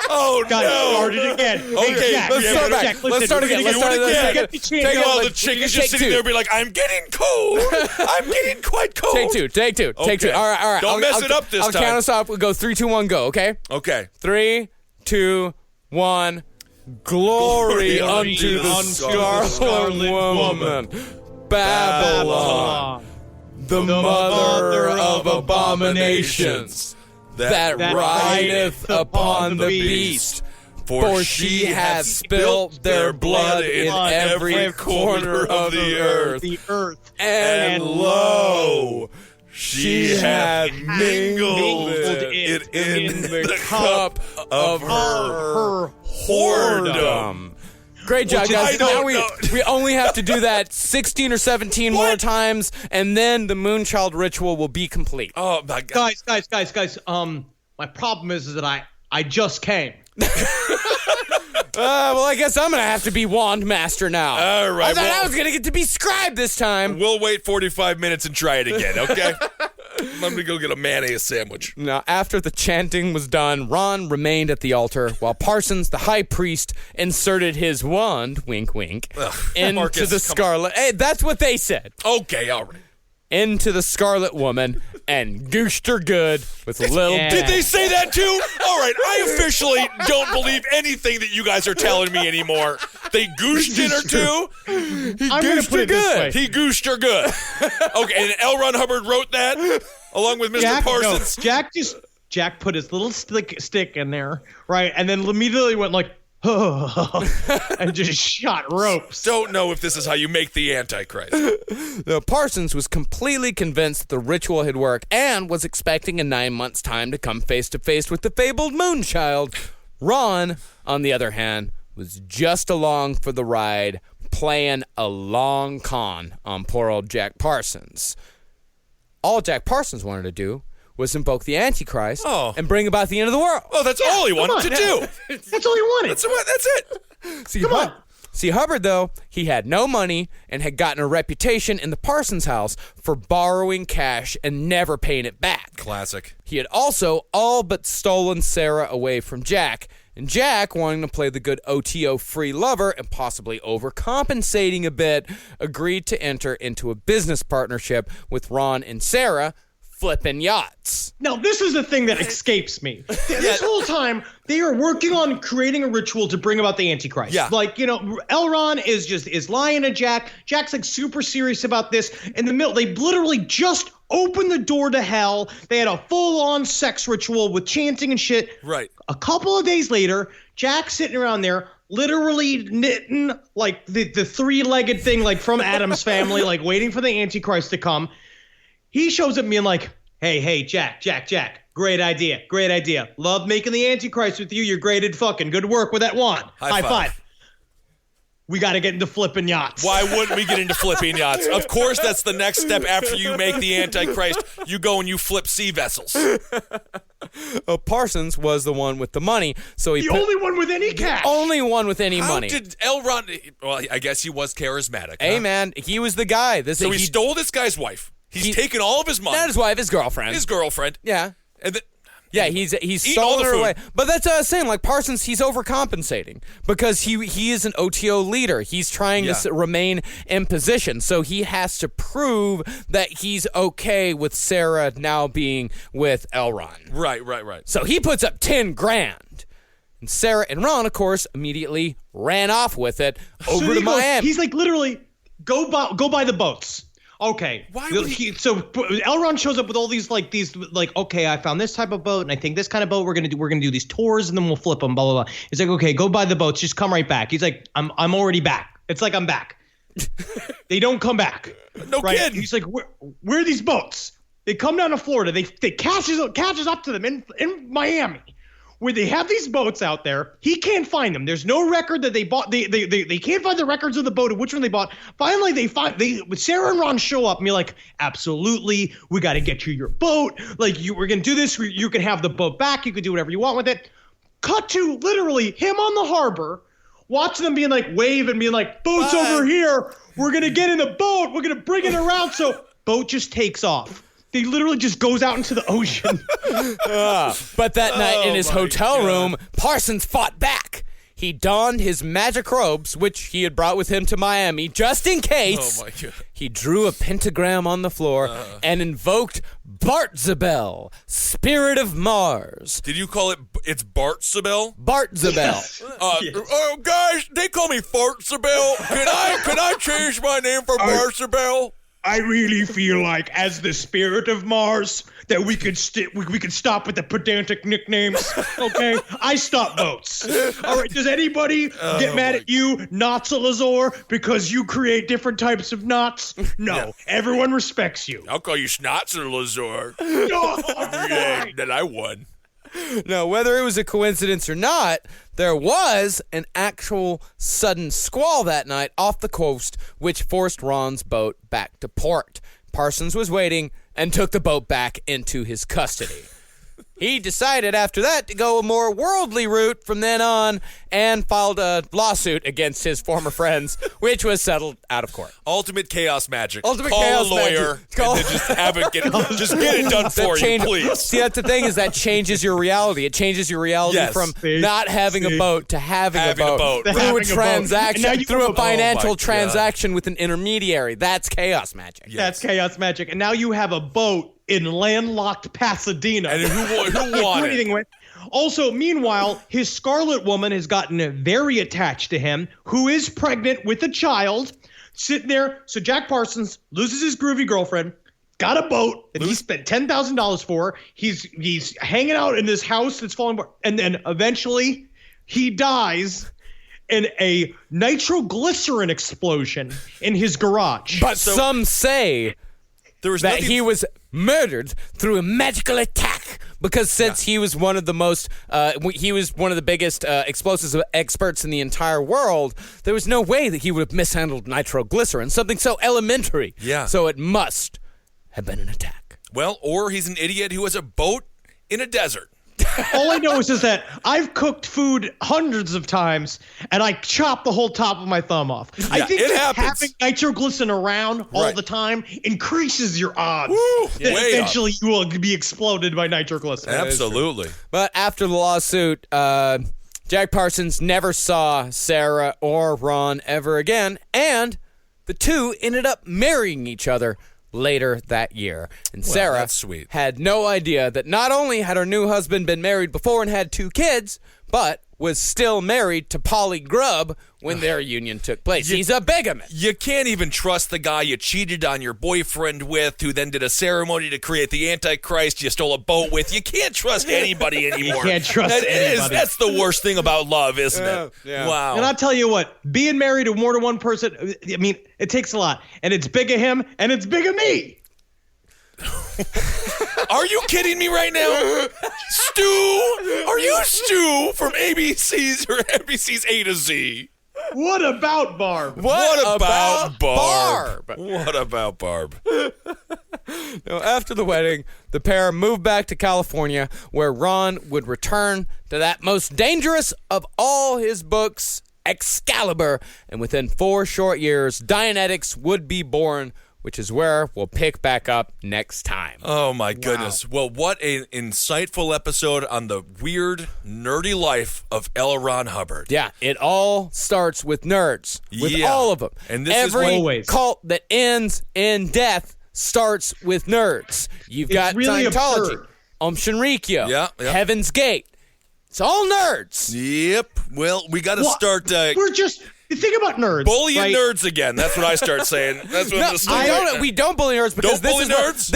Oh, Guys, start it again. Okay, Jack, let's start back. Jack, Let's start again. Let's start again. Take all the chickens just sitting there and be like, I'm getting cold. I'm getting quite cold. Take two. Take two. All right. Don't mess it up this time. I'll count us off. We'll go 3, 2, 1, go, okay? Okay. 3, 2, 1. Glory unto the Scarlet Woman. Babylon, the mother of abominations, that rideth upon the beast, for she hath spilt their blood in every corner of the earth. And lo, she hath mingled it in the cup of her whoredom. Great job, guys. Now we only have to do that 16 or 17 more times, and then the Moonchild ritual will be complete. Oh my God. Guys. My problem is that I just came. Well, I guess I'm gonna have to be Wand Master now. All right. I thought I was gonna get to be Scribe this time. We'll wait 45 minutes and try it again, okay? I'm gonna go get a mayonnaise sandwich. Now, after the chanting was done, Ron remained at the altar while Parsons, the high priest, inserted his wand, wink, wink, into Marcus, the Scarlet. Hey, that's what they said. Okay, all right. Into the Scarlet Woman and gooshed her good with little. Yeah. Did they say that too? All right, I officially don't believe anything that you guys are telling me anymore. They gooshed in her too? I'm going to put it this way. He gooshed her good. Okay, and L. Ron Hubbard wrote that along with Mr. Parsons. No, Jack put his little stick in there, right, and then immediately went like, and just shot ropes. Don't know if this is how you make the Antichrist. Now, Parsons was completely convinced that the ritual had worked and was expecting in 9 months' time to come face to face with the fabled Moonchild. Ron, on the other hand, was just along for the ride, playing a long con on poor old Jack Parsons. All Jack Parsons wanted to do was invoke the Antichrist and bring about the end of the world. Oh, that's all he wanted to do. That's all he wanted. That's it. See, Hubbard, though, he had no money and had gotten a reputation in the Parsons house for borrowing cash and never paying it back. Classic. He had also all but stolen Sarah away from Jack, and Jack, wanting to play the good OTO free lover and possibly overcompensating a bit, agreed to enter into a business partnership with Ron and Sarah, flipping yachts. Now, this is the thing that escapes me. This whole time, they are working on creating a ritual to bring about the Antichrist. Yeah. Like, Elron is lying to Jack. Jack's like super serious about this. In the middle, they literally just opened the door to hell. They had a full-on sex ritual with chanting and shit. Right. A couple of days later, Jack's sitting around there, literally knitting like the three-legged thing, like from Addams Family, like waiting for the Antichrist to come. He shows up being like, hey, Jack, great idea. Love making the Antichrist with you. You're great at fucking. Good work with that wand. High five. We got to get into flipping yachts. Why wouldn't we get into flipping yachts? Of course, that's the next step after you make the Antichrist. You go and you flip sea vessels. Parsons was the one with the money, so he only one with any cash. Only one with any money. How did L. Ron... Well, I guess he was charismatic. Hey, huh? man, he was the guy. So he stole this guy's wife. He's taken all of his money. Not his wife, his girlfriend. His girlfriend. Yeah. And then, Yeah, he's Eat all stolen the her food. away. But that's what I was saying. Like Parsons, he's overcompensating because he is an OTO leader. He's trying to remain in position, so he has to prove that he's okay with Sarah now being with L. Ron. Right. So he puts up $10,000, and Sarah and Ron, of course, immediately ran off with it over to Miami. He's like, literally, go buy the boats. Okay. Why would So Elrond shows up with all these okay, I found this type of boat and I think this kind of boat we're gonna do these tours and then we'll flip them, blah blah blah. He's like, okay, go buy the boats, just come right back. He's like, I'm already back. It's like I'm back. They don't come back. No kidding. He's like, where are these boats? They come down to Florida. They catches up to them in Miami, where they have these boats out there. He can't find them. There's no record that they bought. They can't find the records of the boat and which one they bought. Finally, Sarah and Ron show up and be like, absolutely, we got to get you your boat. Like, we're going to do this. You can have the boat back. You can do whatever you want with it. Cut to literally him on the harbor, watch them being like, wave and being like, boat's over here. We're going to get in the boat. We're going to bring it around. So boat just takes off. He literally just goes out into the ocean. But that night in his hotel room, Parsons fought back. He donned his magic robes, which he had brought with him to Miami, just in case. Oh, my God. He drew a pentagram on the floor and invoked Bartzabel, spirit of Mars. Did you call it? It's Bartzabel? Bartzabel. Oh, guys, they call me Fartzabel. Can I change my name for Bartzabel? I really feel like, as the spirit of Mars, that we could stop with the pedantic nicknames. Okay, I stop votes. All right, does anybody get mad at you, Notsalazor, because you create different types of knots? No, everyone respects you. I'll call you Schnotzalazor. No, Yeah, then I won. Now, whether it was a coincidence or not, there was an actual sudden squall that night off the coast, which forced Ron's boat back to port. Parsons was waiting and took the boat back into his custody. He decided after that to go a more worldly route from then on and filed a lawsuit against his former friends, which was settled out of court. Ultimate chaos magic. Ultimate Call chaos a lawyer magic. Call- and then just have it get it done for you, please. See, that's the thing, is that changes your reality. It changes your reality from not having a boat to having a boat. Through Having a a boat. transaction, And now you through a have a- financial Oh my transaction with an intermediary. That's chaos magic. That's chaos magic. And now you have a boat in landlocked Pasadena. And who won it? Anything went. Also, meanwhile, his Scarlet Woman has gotten very attached to him, who is pregnant with a child, sitting there. So Jack Parsons loses his groovy girlfriend, got a boat that he spent $10,000 for. He's hanging out in this house that's falling apart, and then eventually he dies in a nitroglycerin explosion in his garage. But some say There was that nothing- he was murdered through a magical attack, because since he was one of the most, he was one of the biggest explosives experts in the entire world, there was no way that he would have mishandled nitroglycerin, something so elementary. Yeah. So it must have been an attack. Well, or he's an idiot who has a boat in a desert. All I know is that I've cooked food hundreds of times, and I chop the whole top of my thumb off. I think it that happens. having nitroglycerin around all Right. the time increases your odds that way eventually you will be exploded by nitroglycerin. Absolutely. But after the lawsuit, Jack Parsons never saw Sarah or Ron ever again, and the two ended up marrying each other later that year. And Sarah that's sweet. had no idea that not only had her new husband been married before and had 2 kids, but was still married to Polly Grub when their union took place. He's a bigamist. You can't even trust the guy you cheated on your boyfriend with, who then did a ceremony to create the Antichrist you stole a boat with. You can't trust anybody anymore. can't trust anybody. That's the worst thing about love, isn't it? Yeah. Wow. And I'll tell you what, being married to more than one person, I mean, it takes a lot. And it's big of him, and it's big of me. Are you kidding me right now? Stu? Are you Stu from ABC's A to Z? What about Barb? What about Barb? What about Barb? Now, after the wedding, the pair moved back to California, where Ron would return to that most dangerous of all his books, Excalibur, and within 4 short years, Dianetics would be born, which is where we'll pick back up next time. Oh, my goodness. Well, what an insightful episode on the weird, nerdy life of L. Ron Hubbard. Yeah, it all starts with nerds. With all of them. And this Every is always. cult that ends in death starts with nerds. You've got really Scientology, absurd. Shinrikyo, Yeah. Heaven's Gate. It's all nerds. Yep. Well, we got to start We're just think about nerds. bullying right? nerds again. That's what I start saying. That's what I'm going to start. We don't bully nerds because Don't bully nerds?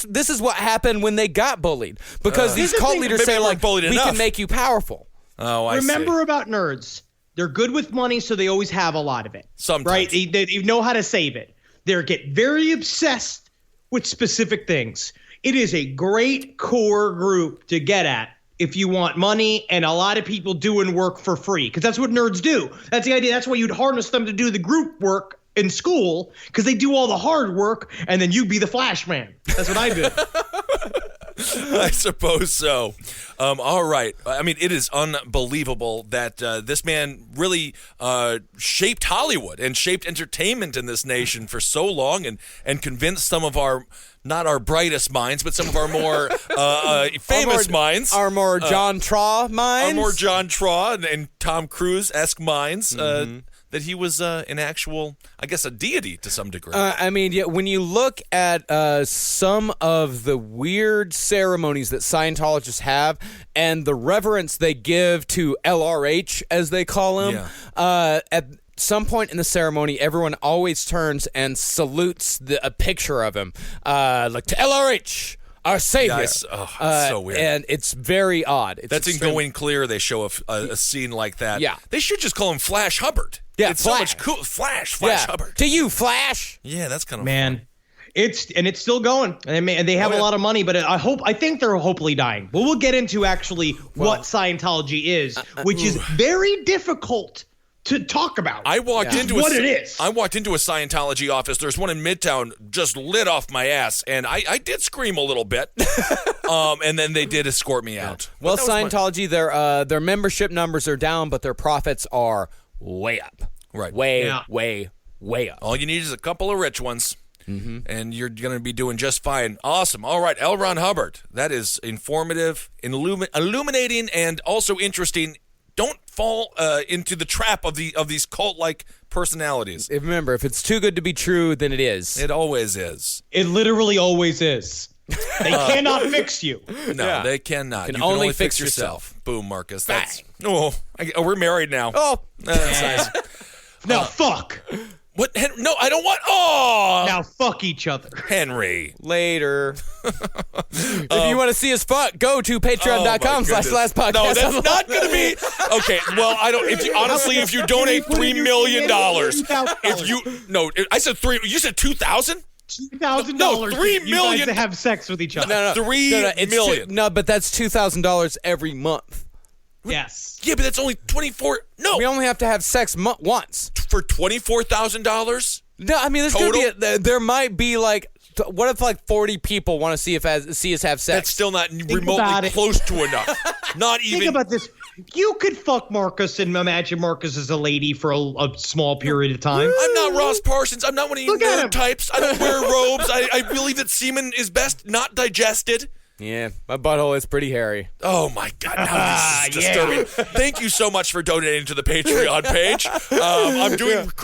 This is what happened when they got bullied. Because these cult leaders maybe say they weren't like, bullied we enough. can make you powerful. Oh, I Remember see. about nerds. They're good with money, so they always have a lot of it. Sometimes. Right? They know how to save it. They get very obsessed with specific things. It is a great core group to get at if you want money and a lot of people doing work for free, because that's what nerds do. That's the idea. That's why you'd harness them to do the group work in school, because they do all the hard work, and then you be the Flash Man. That's what I do. I suppose so. All right. I mean, it is unbelievable that this man really shaped Hollywood and shaped entertainment in this nation for so long and convinced some of our, not our brightest minds, but some of our more famous minds. Our more John Traw minds. Our more John Traw and Tom Cruise-esque minds. That he was an actual, I guess, a deity to some degree. I mean, yeah, when you look at some of the weird ceremonies that Scientologists have and the reverence they give to LRH, as they call him, at some point in the ceremony, everyone always turns and salutes a picture of him, like to LRH. Our savior. Yes. Oh, it's so weird. And it's very odd. It's That's in extremely- Going Clear. They show a scene like that. Yeah. They should just call him Flash Hubbard. Yeah, it's Flash. so much cool. Flash Yeah. Hubbard. To you, Flash. Yeah, that's kind of Man. It's still going, and they have a lot of money, but I think they're hopefully dying. But we'll get into actually what Scientology is, which is very difficult to talk about. I walked into what it is. I walked into a Scientology office. There's one in Midtown, just lit off my ass, and I did scream a little bit. And then they did escort me out. But Well, that was my- Scientology, their membership numbers are down, but their profits are way up. Right. Way up. All you need is a couple of rich ones, and you're going to be doing just fine. Awesome. All right, L. Ron Hubbard. That is informative, illuminating, and also interesting. Don't fall into the trap of these cult-like personalities. Remember, if it's too good to be true, then it is. It always is. It literally always is. They cannot fix you. No, they cannot. You can can only only fix fix yourself. Boom, Marcus. Bang. That's we're married now. Oh, That's nice. Now fuck. What? No, I don't want. Oh, Now fuck each other. Henry. later. If you want to see us fuck, go to patreon.com/last podcast. No, that's not going to be okay. Well, I don't. If you donate $3 million, I said 3. You said 2,000. $2,000. No, $3 million. You guys to have sex with each other. No, $3 million. No, but that's $2,000 every month. Yes. Yeah, but that's only 24. No, We only have to have sex once. for $24,000. No, I mean, there might be like, what if like 40 people want to see us have sex? That's still not about remotely it. close to enough. Not even. Think about this. You could fuck Marcus and imagine Marcus as a lady for a small period of time. I'm not Ross Parsons. I'm not one of you Look at him. nerd types. I don't wear robes. I believe that semen is best not digested. Yeah, my butthole is pretty hairy. Oh my God! Now this is disturbing. Thank you so much for donating to the Patreon page.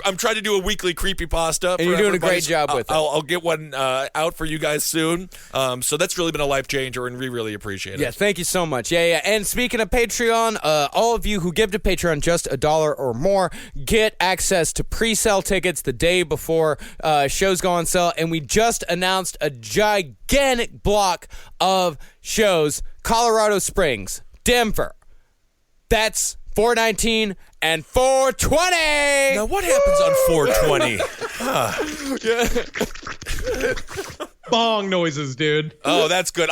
I'm trying to do a weekly creepypasta. And you're doing a great job with it. I'll get one out for you guys soon. So that's really been a life changer, and we really appreciate it. Yeah, thank you so much. Yeah. And speaking of Patreon, all of you who give to Patreon just $1 or more get access to pre-sale tickets the day before shows go on sale. And we just announced a gigantic block of shows: Colorado Springs, Denver. That's 4/19 and 4/20. Now what happens on 4/20? bong noises, dude. Oh, that's good.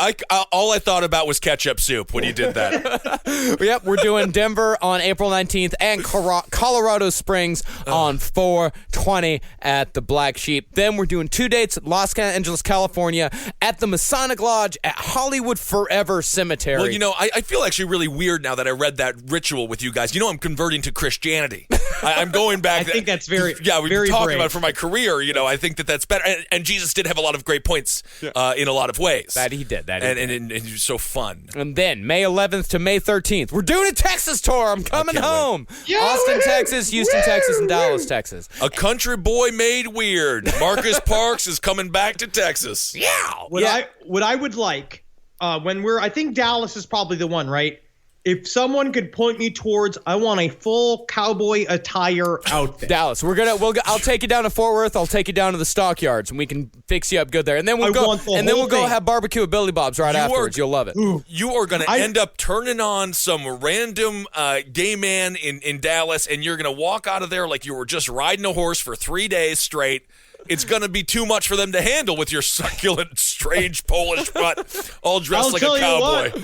All I thought about was ketchup soup when you did that. Yep, we're doing Denver on April 19th and Colorado Springs on 4/20 at the Black Sheep. Then we're doing 2 dates at Los Angeles, California at the Masonic Lodge at Hollywood Forever Cemetery. Well, you know, I feel actually really weird now that I read that ritual with you guys. You know, I'm converting to Christianity. I'm going back. I think that's very, yeah, we've very been talking brave. about it for my career. You know, I think that's better. And Jesus did have a lot of great points in a lot of ways. That he did. And it was so fun. And then May 11th to May 13th, we're doing a Texas tour. I'm coming home. Yeah, Austin, woo! Texas, Houston, Texas, and Dallas, Texas. A country boy made weird. Marcus Parks is coming back to Texas. Yeah. What I would like when I think Dallas is probably the one, right? If someone could point me towards, I want a full cowboy attire outfit. Dallas, I'll take you down to Fort Worth. I'll take you down to the stockyards, and we can fix you up good there. And then we'll go have barbecue at Billy Bob's afterwards. You'll love it. You are going to end up turning on some random gay man in Dallas, and you're going to walk out of there like you were just riding a horse for 3 days straight. It's going to be too much for them to handle with your succulent, strange Polish butt, all dressed like a cowboy.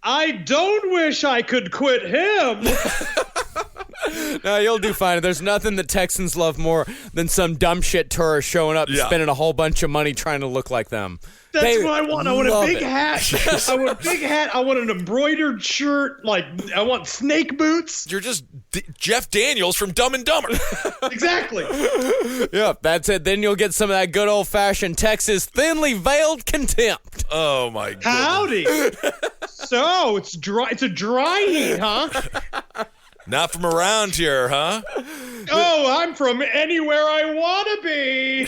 I don't wish I could quit him. No, you'll do fine. There's nothing that Texans love more than some dumb shit tourist showing up and spending a whole bunch of money trying to look like them. That's what I want. I want a big hat. Yes. I want a big hat. I want an embroidered shirt. Like, I want snake boots. You're just Jeff Daniels from Dumb and Dumber. Exactly. Yep, that's it. Then you'll get some of that good old-fashioned Texas thinly veiled contempt. Oh, my God. Howdy. So, it's dry. It's a dry heat, huh? Not from around here, huh? Oh, I'm from anywhere I want to be.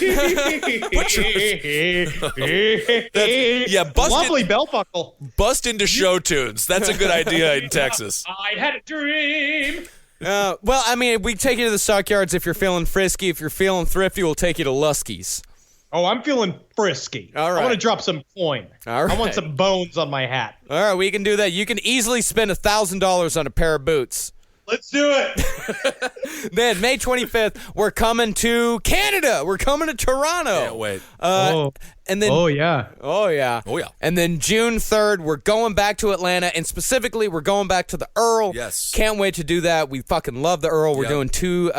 Lovely belt buckle. Bust into show tunes. That's a good idea in Texas. I had a dream. Well, I mean, we take you to the stockyards if you're feeling frisky. If you're feeling thrifty, we'll take you to Lusky's. Oh, I'm feeling frisky. All right. I want to drop some coin. All right. I want some bones on my hat. All right, we can do that. You can easily spend $1,000 on a pair of boots. Let's do it. Then May 25th, we're coming to Canada. We're coming to Toronto. Can't wait. And then, Oh, yeah. And then June 3rd, we're going back to Atlanta, and specifically, we're going back to the Earl. Yes. Can't wait to do that. We fucking love the Earl. We're doing two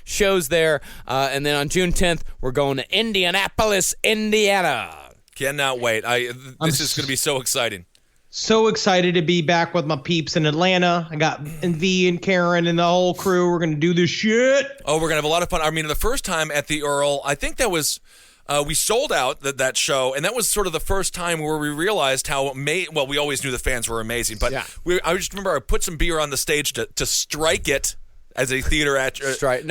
shows there. And then on June 10th, we're going to Indianapolis, Indiana. Cannot wait. This is going to be so exciting. So excited to be back with my peeps in Atlanta. I got V and Karen and the whole crew. We're going to do this shit. Oh, we're going to have a lot of fun. I mean, the first time at the Earl, I think that was... we sold out that show, and that was sort of the first time where we realized how well, we always knew the fans were amazing, but I just remember I put some beer on the stage to strike it as a theater actor. Strike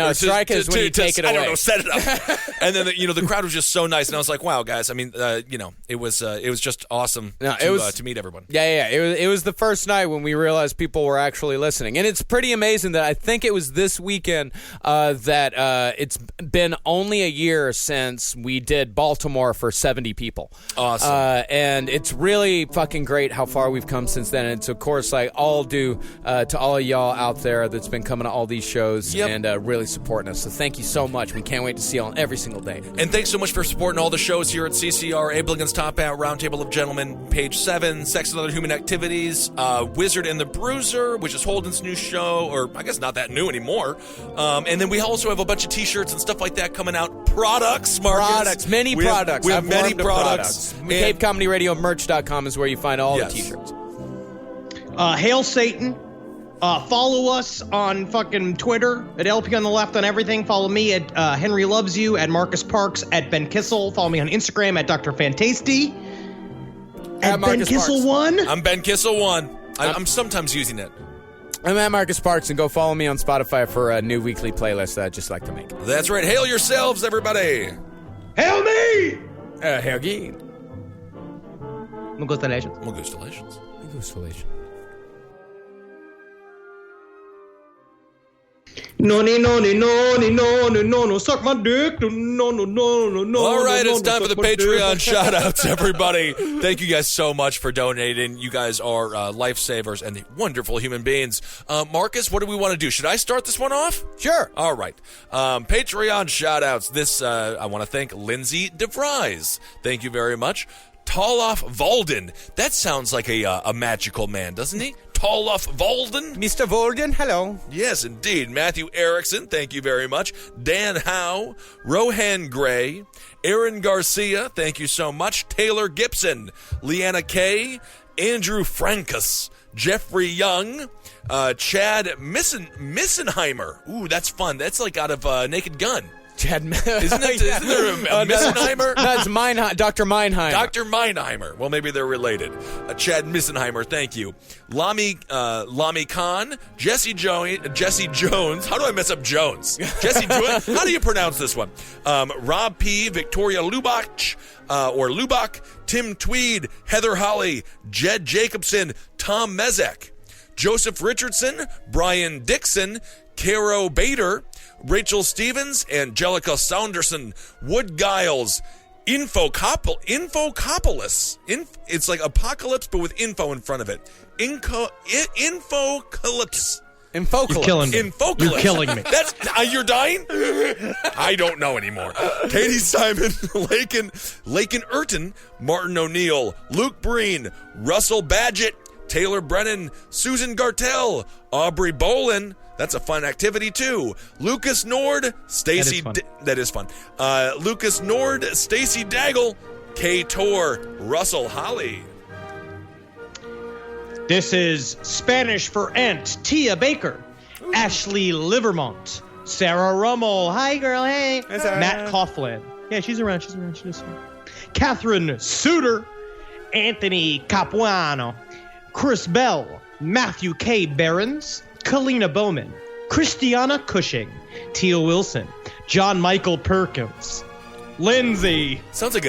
is when you take it away. I don't know, set it up. And then the crowd was just so nice, and I was like, wow, guys. I mean, it was just awesome to meet everyone. Yeah. It was the first night when we realized people were actually listening, and it's pretty amazing that I think it was this weekend that it's been only a year since we did Baltimore for 70 people. Awesome. And it's really fucking great how far we've come since then. And it's of course like all due to all of y'all out there that's been coming to all these shows and really supporting us. So thank you so much. We can't wait to see y'all every single day. And thanks so much for supporting all the shows here at CCR. Abe Lincoln's Top Hat, Roundtable of Gentlemen, Page 7, Sex and Other Human Activities, Wizard and the Bruiser, which is Holden's new show, or I guess not that new anymore. And then we also have a bunch of t-shirts and stuff like that coming out. Products, Marcus. Many products. We have many products. CapeComedyRadioMerch.com is where you find all the t-shirts. Hail Satan. Follow us on fucking Twitter at LP on the Left on everything. Follow me at Henry Loves You, at Marcus Parks, at Ben Kissel. Follow me on Instagram at Dr. Fantasty. At Ben Kissel 1. I'm Ben Kissel 1. I'm sometimes using it. I'm at Marcus Parks, and go follow me on Spotify for a new weekly playlist that I just like to make. That's right. Hail yourselves, everybody. Hail me! Hail ye. Congratulations. Congratulations. No, suck my dick. No. All right, it's time for the Patreon shout-outs, everybody. Thank you guys so much for donating. You guys are lifesavers and wonderful human beings. Marcus, what do we want to do? Should I start this one off? Sure. All right. Patreon shout-outs. This, I want to thank Lindsay DeVries. Thank you very much. Tolof Valden. That sounds like a magical man, doesn't he? Tolof Valden? Mr. Volden, hello. Yes, indeed. Matthew Erickson, thank you very much. Dan Howe, Rohan Gray, Aaron Garcia, thank you so much. Taylor Gibson, Leanna Kay, Andrew Frankus, Jeffrey Young, Chad Missenheimer. Ooh, that's fun. That's like out of Naked Gun. Isn't there a Missenheimer? That's Dr. Meinheimer. Dr. Meinheimer. Well, maybe they're related. Chad Missenheimer, thank you. Lami Khan, Jesse Jones. How do I mess up Jones? Jesse Jones. How do you pronounce this one? Rob P, Victoria Lubach, Tim Tweed, Heather Holly, Jed Jacobson, Tom Mezek, Joseph Richardson, Brian Dixon, Caro Bader, Rachel Stevens, Angelica Saunderson, Wood Giles, Infocopolis. It's like apocalypse, but with info in front of it. Infocalypse. You're killing me. Infocalypse. You're killing me. That's you're dying? I don't know anymore. Katie Simon, Lakin Urton, Martin O'Neill, Luke Breen, Russell Badgett, Taylor Brennan, Susan Gartell, Aubrey Bolin. That's a fun activity, too. Lucas Nord, Stacy... That is fun. Lucas Nord, Stacy Daggle, Kay Tor, Russell Holly. This is Spanish for Aunt Tia Baker, Ashley Livermont, Sarah Rummel. Hi, girl. Hey. Matt Coughlin. Yeah, she's around. She is fun. Catherine Suter, Anthony Capuano, Chris Bell, Matthew K. Behrens, Kalina Bowman, Christiana Cushing, Tia Wilson, John Michael Perkins, Lindsay. Sounds like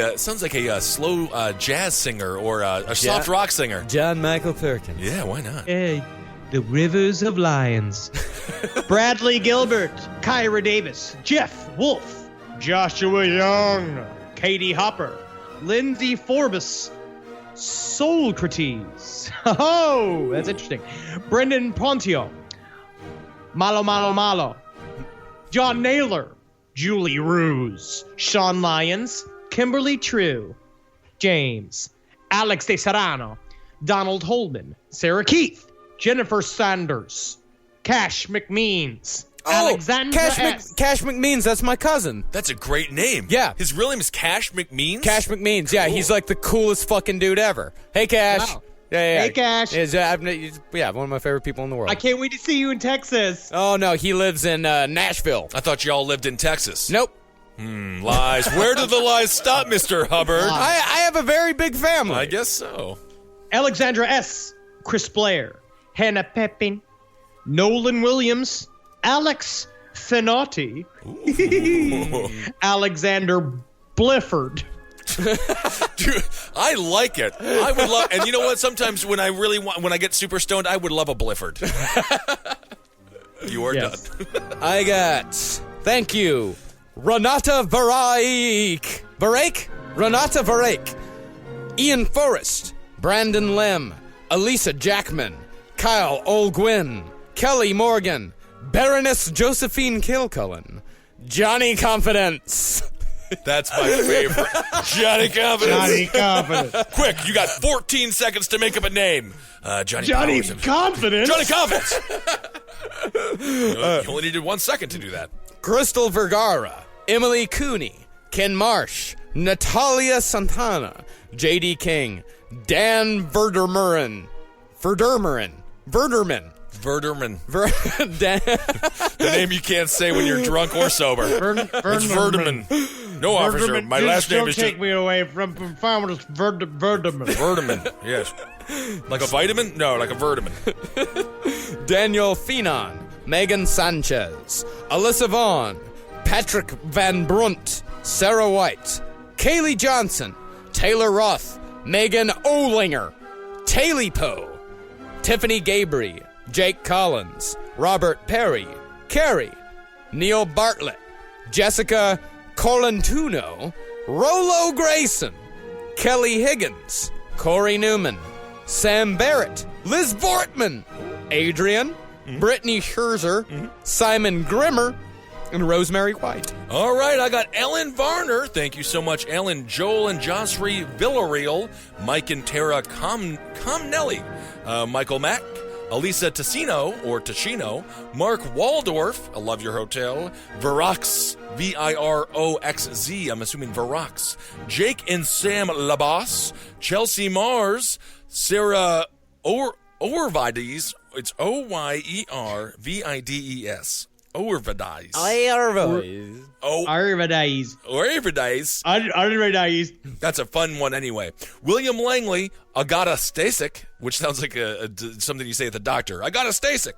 a slow jazz singer or a soft rock singer. John Michael Perkins. Yeah, why not? Hey, the Rivers of Lions. Bradley Gilbert, Kyra Davis, Jeff Wolf, Joshua Young, Katie Hopper, Lindsay Forbes, Soulcrates. Oh, that's interesting. Brendan Pontio, Malo, John Naylor, Julie Ruse, Sean Lyons, Kimberly True, James, Alex De Serrano, Donald Holman, Sarah Keith, Jennifer Sanders, Cash McMeans, Alexandra Cash McMeans, that's my cousin. That's a great name. Yeah. His real name is Cash McMeans? Cash McMeans, yeah. Cool. He's like the coolest fucking dude ever. Hey, Cash. Wow. Yeah. Hey, Cash. He's one of my favorite people in the world. I can't wait to see you in Texas. Oh, no, he lives in Nashville. I thought y'all lived in Texas. Nope. Lies. Where do the lies stop, Mr. Hubbard? I have a very big family. I guess so. Alexandra S., Chris Blair, Hannah Pepin, Nolan Williams, Alex Finotti, Alexander Blifford. Dude, I like it. I would love, and you know what? Sometimes when I get super stoned, I would love a Blifford. You are done. I got, thank you, Renata Varake, Renata Varake, Ian Forrest, Brandon Lim, Elisa Jackman, Kyle Olgwin, Kelly Morgan, Baroness Josephine Kilcullen, Johnny Confidence. That's my favorite. Johnny Confidence. Quick, you got 14 seconds to make up a name. Johnny Confidence. Johnny Confidence. You only needed 1 second to do that. Crystal Vergara, Emily Cooney, Ken Marsh, Natalia Santana, J.D. King, Dan Verderman. The name you can't say when you're drunk or sober. It's Verderman. No, officer. My last name is... Don't take me away from Farmers Verderman. Verderman, yes. Like a vitamin? No, like a verderman. Daniel Finon, Megan Sanchez, Alyssa Vaughn, Patrick Van Brunt, Sarah White, Kaylee Johnson, Taylor Roth, Megan Olinger, Tayley Poe, Tiffany Gabry, Jake Collins, Robert Perry, Carey, Neil Bartlett, Jessica Colantuno, Rolo Grayson, Kelly Higgins, Corey Newman, Sam Barrett, Liz Bortman, Adrian, Brittany Scherzer, Simon Grimmer, and Rosemary White. All right, I got Ellen Varner. Thank you so much, Ellen. Joel and Josry Villarreal, Mike and Tara Comnelli, Michael Mack, Elisa Ticino, Mark Waldorf, I love your hotel, Virox, Viroxz, I'm assuming Virox, Jake and Sam Labas, Chelsea Mars, Sarah Orvides, it's Oyervides. Orvides. Arvadice. That's a fun one anyway. William Langley, Agata Stasik, which sounds like something you say at the doctor. Agata Stasik.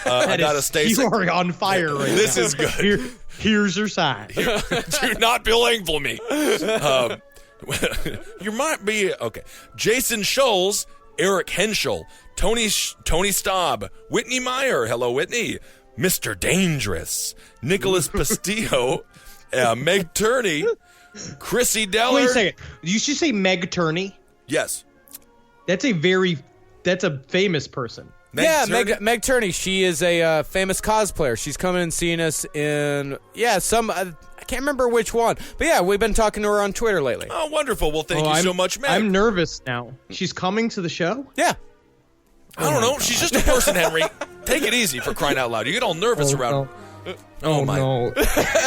Agata Stasik. You are on fire right This now. is good. Here's your sign. Do not belabor me. You might be okay. Jason Scholes, Eric Henschel, Tony Staub, Whitney Meyer. Hello, Whitney. Mr. Dangerous, Nicholas Pastillo, Meg Turney, Chrissy Deller. Wait a second. You should say Meg Turney. Yes. That's a famous person. Meg Turney. She is a famous cosplayer. She's coming and seeing us in, some, I can't remember which one. But yeah, we've been talking to her on Twitter lately. Oh, wonderful. Well, thank you so much, Meg. I'm nervous now. She's coming to the show? Yeah. I don't know. She's just a person, Henry. Take it easy, for crying out loud. You get all nervous around. Oh, my. No.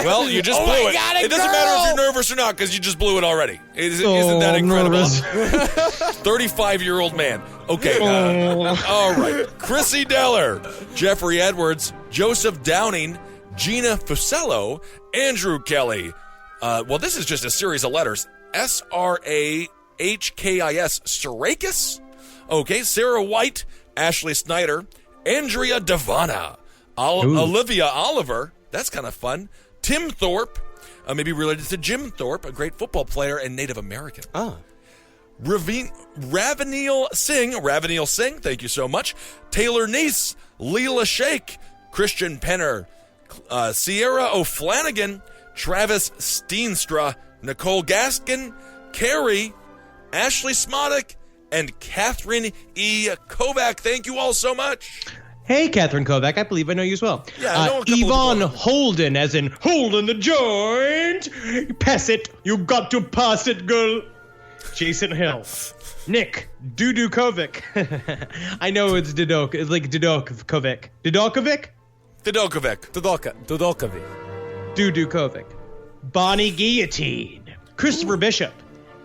Well, you just blew it. It doesn't matter if you're nervous or not because you just blew it already. Isn't that incredible? 35-year-old man. Okay. All right. Chrissy Deller, Jeffrey Edwards, Joseph Downing, Gina Fusello, Andrew Kelly. Well, this is just a series of letters. Sarahkis. Sarakis? Okay. Sarah White, Ashley Snyder, Andrea Devana, Olivia Oliver, that's kind of fun, Tim Thorpe, maybe related to Jim Thorpe, a great football player and Native American. Ravenil Singh, thank you so much, Taylor Neese, Leela Sheikh, Christian Penner, Sierra O'Flanagan, Travis Steenstra, Nicole Gaskin, Carrie, Ashley Smodick, and Catherine E. Kovac. Thank you all so much. Hey, Catherine Kovac. I believe I know you as well. Yeah, I know a couple Yvonne of people. Holden, as in holding the joint. Pass it. You got to pass it, girl. Jason Hill. Nick Dudu Kovac. I know it's Dudok. It's like Dudokovic. Dudokovic? Dudokovic. Dudu Kovac. Bonnie Guillotine. Christopher Bishop.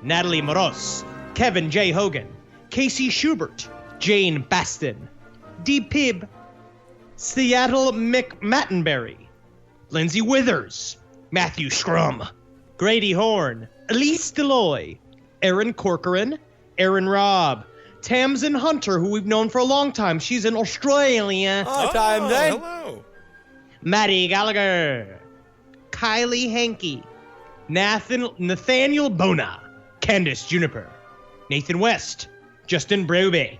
Natalie Moros. Kevin J. Hogan, Casey Schubert, Jane Baston, D. Pibb, Seattle McMattenberry, Lindsay Withers, Matthew Scrum, Grady Horn, Elise Deloy, Aaron Corcoran, Aaron Robb, Tamsin Hunter, who we've known for a long time. She's in Australia. Hello. Maddie Gallagher, Kylie Hankey, Nathaniel Bona, Candace Juniper, Nathan West, Justin Brobe,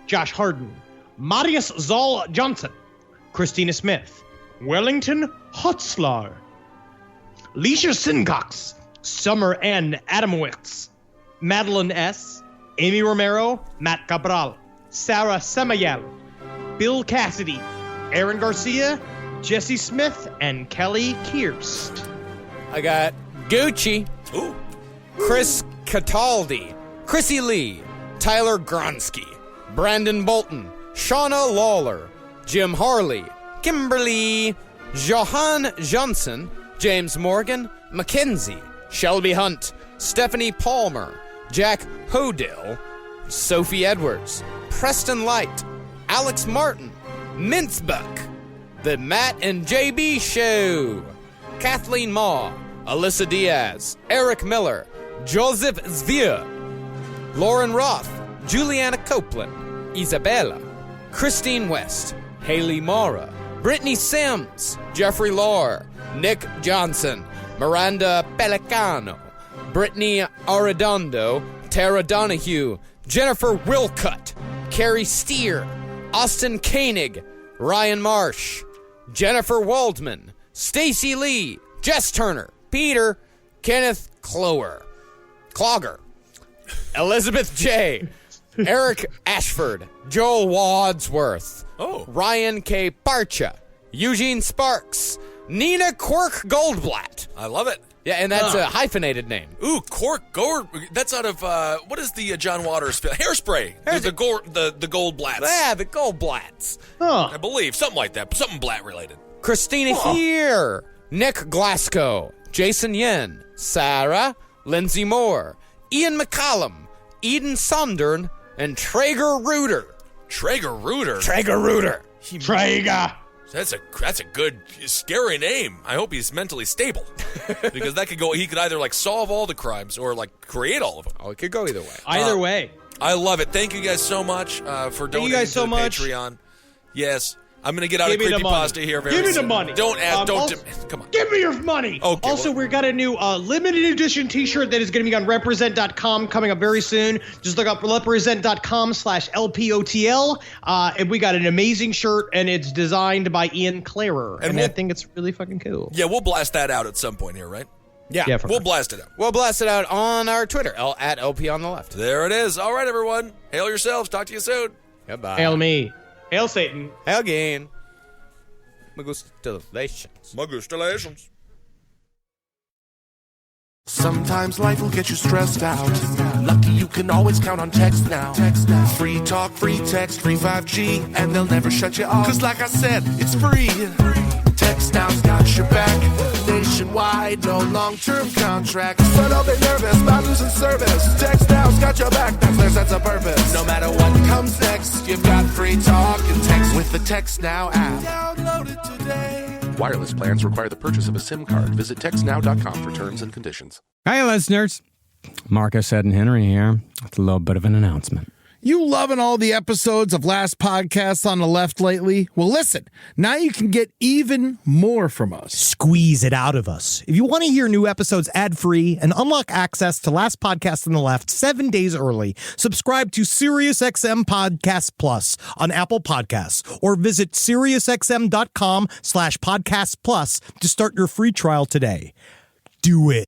Josh Harden, Marius Zoll Johnson, Christina Smith, Wellington Hotzlar, Leisha Sincox, Summer N. Adamowitz, Madeline S., Amy Romero, Matt Cabral, Sarah Samayel, Bill Cassidy, Aaron Garcia, Jesse Smith, and Kelly Kierst. I got Gucci, Ooh. Chris Cataldi, Chrissy Lee, Tyler Gronsky, Brandon Bolton, Shauna Lawler, Jim Harley, Kimberly, Johan Johnson, James Morgan, Mackenzie, Shelby Hunt, Stephanie Palmer, Jack Hodill, Sophie Edwards, Preston Light, Alex Martin, Mincebuck, The Matt and JB Show, Kathleen Maw, Alyssa Diaz, Eric Miller, Joseph Zvier, Lauren Roth, Juliana Copeland, Isabella, Christine West, Haley Mara, Brittany Sims, Jeffrey Lohr, Nick Johnson, Miranda Pelicano, Brittany Arredondo, Tara Donahue, Jennifer Wilcutt, Carrie Steer, Austin Koenig, Ryan Marsh, Jennifer Waldman, Stacy Lee, Jess Turner, Peter, Kenneth Cloger, Elizabeth J., Eric Ashford, Joel Wadsworth, Ryan K. Parcha, Eugene Sparks, Nina Quirk Goldblatt. I love it. Yeah, and that's a hyphenated name. Ooh, Gold. That's out of what is the John Waters film? Hairspray. The Goldblatts. Yeah, the Goldblatts. I believe something like that. Something Blatt related. Christina Here, Nick Glasgow, Jason Yen, Sarah, Lindsay Moore, Ian McCallum, Eden Sondern, and Traeger Reuter. Traeger Reuter. Traeger. That's a good, scary name. I hope he's mentally stable, because that could go. He could either like solve all the crimes or like create all of them. Oh, it could go either way. Either way. I love it. Thank you guys so much for donating to the Patreon. Yes. I'm going to get out of creepypasta here very soon. Give me the money. Don't come on. Give me your money. Okay, also, we've got a new limited edition t-shirt that is going to be on represent.com coming up very soon. Just look up represent.com/LPOTL. And we got an amazing shirt, and it's designed by Ian Clarer. And I think it's really fucking cool. Yeah, we'll blast that out at some point here, right? Yeah, we'll blast it out. We'll blast it out on our Twitter, at LP on the left. There it is. All right, everyone. Hail yourselves. Talk to you soon. Goodbye. Hail me. Hail Satan. Hail Gain. Magustalations. Sometimes life will get you stressed out. Lucky you can always count on text now. Free talk, free text, free 5G, and they'll never shut you off. 'Cause like I said, it's free. Text Now's got your back. Nationwide, no long-term contracts. So don't be nervous about losing service. Text Now's got your back. That's their sense of purpose. No matter what comes next, you've got free talk and text with the Text Now app. Download it today. Wireless plans require the purchase of a SIM card. Visit textnow.com for terms and conditions. Hi, listeners. Marcus Ed and Henry here with a little bit of an announcement. You loving all the episodes of Last Podcasts on the Left lately? Well, listen, now you can get even more from us. Squeeze it out of us. If you want to hear new episodes ad-free and unlock access to Last Podcast on the Left 7 days early, subscribe to SiriusXM Podcast Plus on Apple Podcasts or visit SiriusXM.com/Podcast Plus to start your free trial today. Do it.